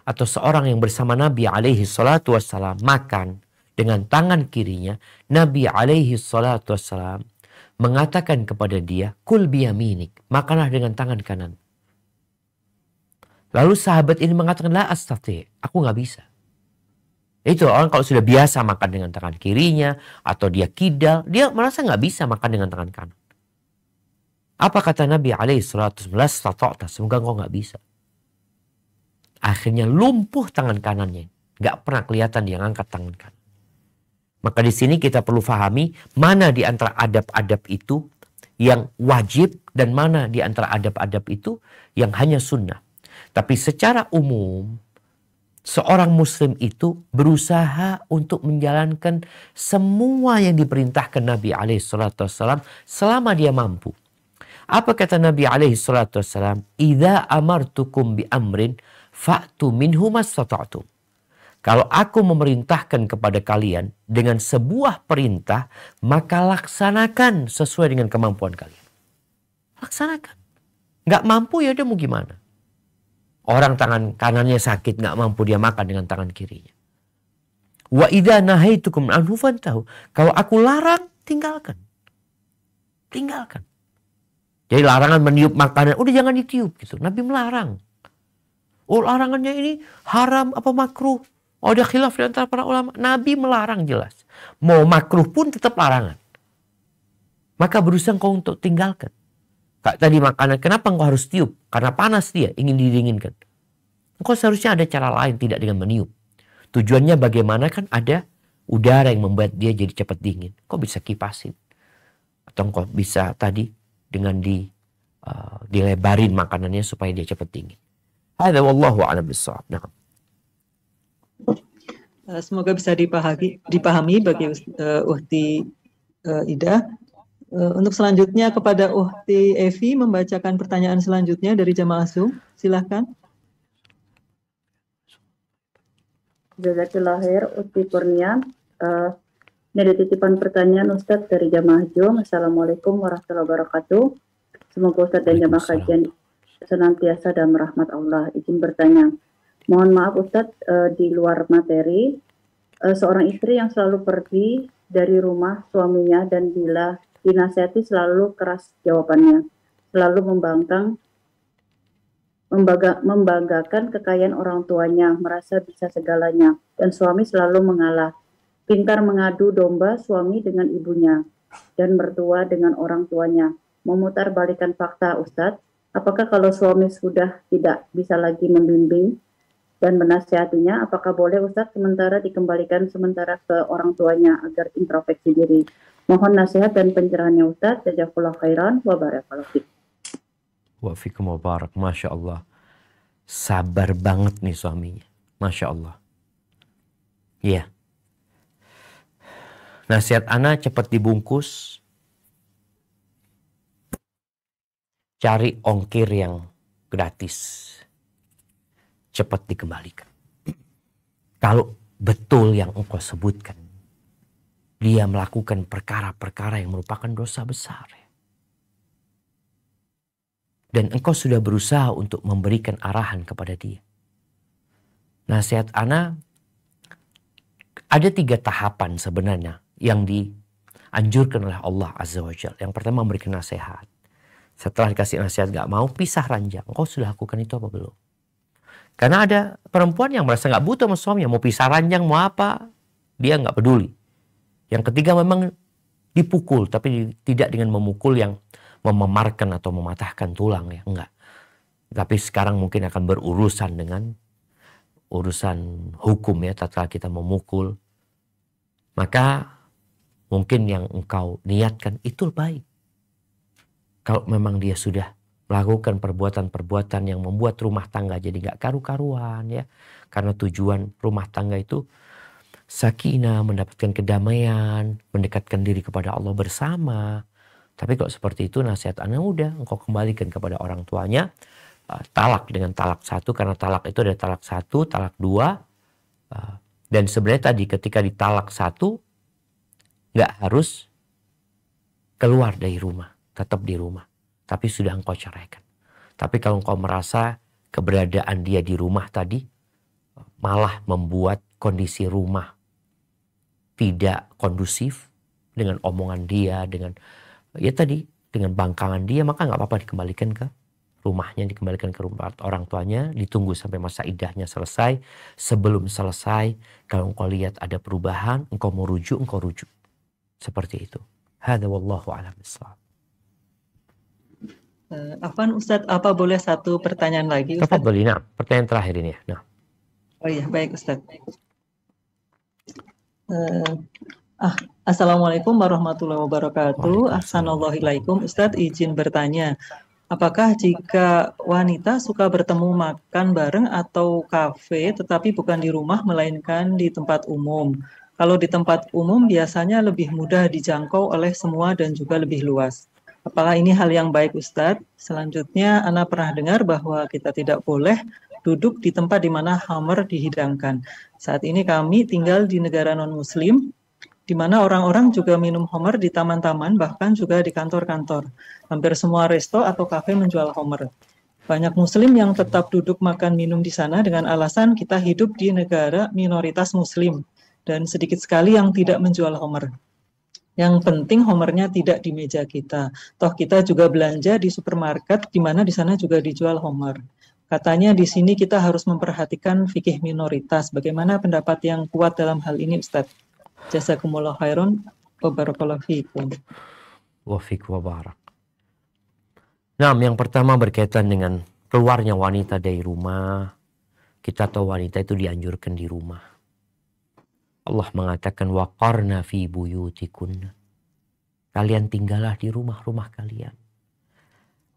atau seorang yang bersama Nabi alaihi salatu wassalam makan dengan tangan kirinya, Nabi alaihi salatu wassalam mengatakan kepada dia, kul biyaminik, makanlah dengan tangan kanan. Lalu sahabat ini mengatakan, la astati, aku nggak bisa. Itu orang kalau sudah biasa makan dengan tangan kirinya, atau dia kidal, dia merasa nggak bisa makan dengan tangan kanan. Apa kata Nabi alaihi salatu wassalam? Semoga engkau nggak bisa. Akhirnya lumpuh tangan kanannya, nggak pernah kelihatan dia ngangkat tangan kanan. Maka di sini kita perlu fahami mana di antara adab-adab itu yang wajib dan mana di antara adab-adab itu yang hanya sunnah. Tapi secara umum, seorang muslim itu berusaha untuk menjalankan semua yang diperintahkan Nabi alaihi salatu wassalam selama dia mampu. Apa kata Nabi alaihi salatu wassalam? Idza amartukum bi amrin fa'tu minhu mastata'tum. Kalau aku memerintahkan kepada kalian dengan sebuah perintah, maka laksanakan sesuai dengan kemampuan kalian. Laksanakan. Nggak mampu ya udah mau gimana? Orang tangan kanannya sakit, nggak mampu dia makan dengan tangan kirinya. Wa idza nahaitukum anhu fantahu. Kalau aku larang, tinggalkan. Tinggalkan. Jadi larangan meniup makanan, udah jangan ditiup gitu. Nabi melarang. Oh larangannya ini haram apa makruh? Oh ada khilaf di antara para ulama. Nabi melarang jelas. Mau makruh pun tetap larangan. Maka berusaha engkau untuk tinggalkan. Kayak tadi makanan, kenapa engkau harus tiup? Karena panas dia, ingin didinginkan. Engkau seharusnya ada cara lain, tidak dengan meniup. Tujuannya bagaimana kan ada udara yang membuat dia jadi cepat dingin. Kau bisa kipasin. Atau engkau bisa tadi dengan dilebarin makanannya supaya dia cepat dingin. Hadza wallahu a'lam bissawab. Nah. Semoga bisa dipahami bagi Uhti Ida. Untuk selanjutnya kepada Uhti Evi membacakan pertanyaan selanjutnya dari jamaah Zoom. Silahkan. Jazakillah khair, Uhti Kurnia. Ini ada titipan pertanyaan Ustadz dari jamaah Zoom. Assalamualaikum warahmatullahi wabarakatuh. Semoga Ustadz dan jamaah kajian senantiasa dalam rahmat Allah. Izin bertanya. Mohon maaf Ustadz, di luar materi, seorang istri yang selalu pergi dari rumah suaminya dan bila dinasihati selalu keras jawabannya, selalu membanggakan kekayaan orang tuanya, merasa bisa segalanya, dan suami selalu mengalah, pintar mengadu domba suami dengan ibunya, dan mertua dengan orang tuanya, memutarbalikkan fakta Ustadz. Apakah kalau suami sudah tidak bisa lagi membimbing dan menasihatinya, apakah boleh Ustadz sementara dikembalikan sementara ke orang tuanya agar introspeksi diri? Mohon nasihat dan pencerahannya Ustadz. Jazakallahu khairan wa barakallahu fiik. Wa fikum wa barak. Masya Allah. Sabar banget nih suaminya. Masya Allah. Iya. Nasihat ana cepat dibungkus. Cari ongkir yang gratis. Cepat dikembalikan. Kalau betul yang engkau sebutkan, dia melakukan perkara-perkara yang merupakan dosa besar. Dan engkau sudah berusaha untuk memberikan arahan kepada dia. Nasihat ana, ada 3 tahapan sebenarnya yang dianjurkan oleh Allah Azza wa Jalla. Yang pertama memberikan nasihat. Setelah dikasih nasihat gak mau, pisah ranjang. Engkau sudah lakukan itu apa belum? Karena ada perempuan yang merasa gak butuh sama suaminya. Mau pisah ranjang, mau apa, dia gak peduli. Yang ketiga memang dipukul, tapi tidak dengan memukul yang mememarkan atau mematahkan tulang ya, enggak. Tapi sekarang mungkin akan berurusan dengan urusan hukum ya, tatkala kita memukul. Maka mungkin yang engkau niatkan itu baik. Kalau memang dia sudah melakukan perbuatan-perbuatan yang membuat rumah tangga jadi gak karu-karuan ya. Karena tujuan rumah tangga itu sakinah, mendapatkan kedamaian, mendekatkan diri kepada Allah bersama. Tapi kalau seperti itu nasihat ana udah engkau kembalikan kepada orang tuanya. Talak dengan talak 1, karena talak itu ada talak 1, talak 2. Dan sebenarnya tadi ketika ditalak 1 gak harus keluar dari rumah, tetap di rumah. Tapi sudah engkau ceraikan. Tapi kalau engkau merasa keberadaan dia di rumah tadi malah membuat kondisi rumah tidak kondusif dengan omongan dia, dengan ya tadi dengan bangkangan dia, maka nggak apa-apa dikembalikan ke rumahnya, dikembalikan ke rumah orang tuanya, ditunggu sampai masa iddahnya selesai. Sebelum selesai, kalau engkau lihat ada perubahan, engkau mau rujuk, engkau rujuk. Seperti itu. Hadza wallahu a'lam bishawab. Afwan Ustadz, apa boleh satu pertanyaan lagi Ustadz? Tafadhali, nah, pertanyaan terakhir ini ya. Nah. Oh iya, baik Ustadz. Assalamualaikum warahmatullahi wabarakatuh. Assalamualaikum Ustadz, izin bertanya. Apakah jika wanita suka bertemu makan bareng atau kafe tetapi bukan di rumah melainkan di tempat umum? Kalau di tempat umum biasanya lebih mudah dijangkau oleh semua dan juga lebih luas. Apakah ini hal yang baik Ustadz? Selanjutnya, Ana pernah dengar bahwa kita tidak boleh duduk di tempat di mana khamr dihidangkan. Saat ini kami tinggal di negara non-muslim, di mana orang-orang juga minum khamr di taman-taman, bahkan juga di kantor-kantor. Hampir semua resto atau kafe menjual khamr. Banyak muslim yang tetap duduk makan minum di sana dengan alasan kita hidup di negara minoritas muslim, dan sedikit sekali yang tidak menjual khamr. Yang penting homernya tidak di meja kita. Toh kita juga belanja di supermarket, di mana di sana juga dijual homer. Katanya di sini kita harus memperhatikan fikih minoritas. Bagaimana pendapat yang kuat dalam hal ini, Ustadz? Jazakumullah khairan wa barakallahu fiikum. Wa fiik wa barak. Nah, yang pertama berkaitan dengan keluarnya wanita dari rumah. Kita tahu wanita itu dianjurkan di rumah. Allah mengatakan waqarna fi buyutikunna. Kalian tinggallah di rumah-rumah kalian.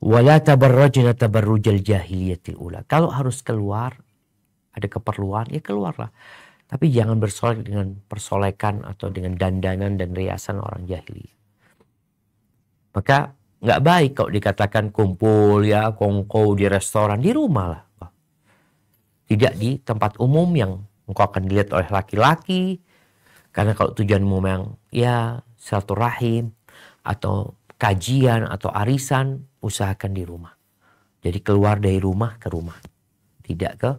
Wala tabarrajna tabarrujal jahiliyatil ula. Kalau harus keluar, ada keperluan, ya keluarlah. Tapi jangan bersolek dengan persolekan atau dengan dandanan dan riasan orang jahiliyah. Maka nggak baik kalau dikatakan kumpul ya kongko di restoran, di rumah lah. Tidak di tempat umum yang engkau akan dilihat oleh laki-laki. Karena kalau tujuanmu memang ya silaturahim atau kajian atau arisan, usahakan di rumah. Jadi keluar dari rumah ke rumah. Tidak ke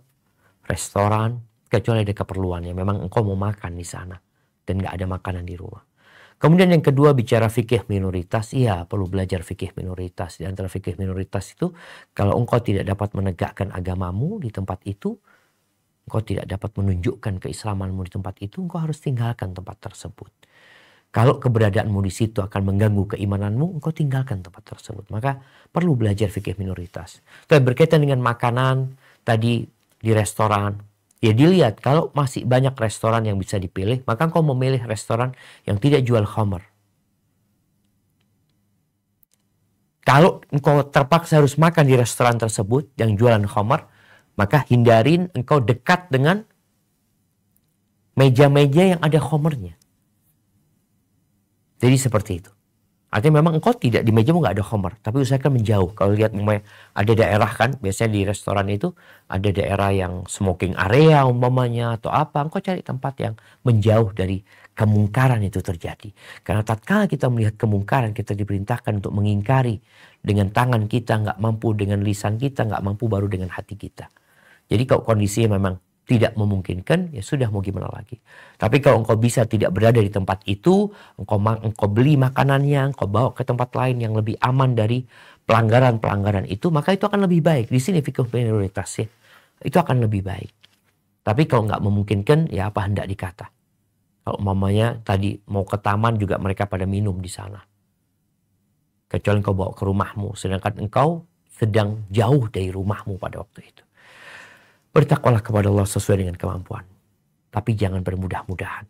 restoran, kecuali ada keperluannya. Memang engkau mau makan di sana dan nggak ada makanan di rumah. Kemudian yang kedua bicara fikih minoritas. Iya, perlu belajar fikih minoritas. Di antara fikih minoritas itu, kalau engkau tidak dapat menegakkan agamamu di tempat itu, engkau tidak dapat menunjukkan keislamanmu di tempat itu, engkau harus tinggalkan tempat tersebut. Kalau keberadaanmu di situ akan mengganggu keimananmu, engkau tinggalkan tempat tersebut. Maka perlu belajar fikih minoritas. Tapi berkaitan dengan makanan, tadi di restoran, ya dilihat kalau masih banyak restoran yang bisa dipilih, maka engkau memilih restoran yang tidak jual khamr. Kalau engkau terpaksa harus makan di restoran tersebut yang jualan khamr, maka hindarin engkau dekat dengan meja-meja yang ada khamrnya. Jadi seperti itu. Artinya memang engkau tidak di mejamu nggak ada khamr, tapi usahakan menjauh. Kalau lihat ada daerah kan, biasanya di restoran itu ada daerah yang smoking area umpamanya atau apa, engkau cari tempat yang menjauh dari kemungkaran itu terjadi. Karena tatkala kita melihat kemungkaran, kita diperintahkan untuk mengingkari dengan tangan kita, nggak mampu dengan lisan kita, nggak mampu baru dengan hati kita. Jadi kalau kondisinya memang tidak memungkinkan, ya sudah mau gimana lagi. Tapi kalau engkau bisa tidak berada di tempat itu, engkau beli makanannya, engkau bawa ke tempat lain yang lebih aman dari pelanggaran-pelanggaran itu, maka itu akan lebih baik. Di sini fikih minoritas ya, itu akan lebih baik. Tapi kalau nggak memungkinkan, ya apa hendak dikata. Kalau mamanya tadi mau ke taman juga mereka pada minum di sana. Kecuali engkau bawa ke rumahmu, sedangkan engkau sedang jauh dari rumahmu pada waktu itu. Bertakwalah kepada Allah sesuai dengan kemampuan. Tapi jangan bermudah-mudahan.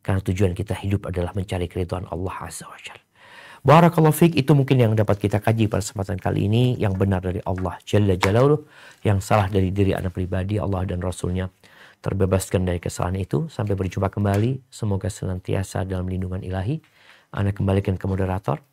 Karena tujuan kita hidup adalah mencari keridhaan Allah Azza wa Jalla. Barakallahu fiik, itu mungkin yang dapat kita kaji pada kesempatan kali ini. Yang benar dari Allah Jalla Jalaluhu. Yang salah dari diri Anda pribadi, Allah dan Rasulnya terbebaskan dari kesalahan itu. Sampai berjumpa kembali. Semoga senantiasa dalam lindungan ilahi. Anda kembalikan ke moderator.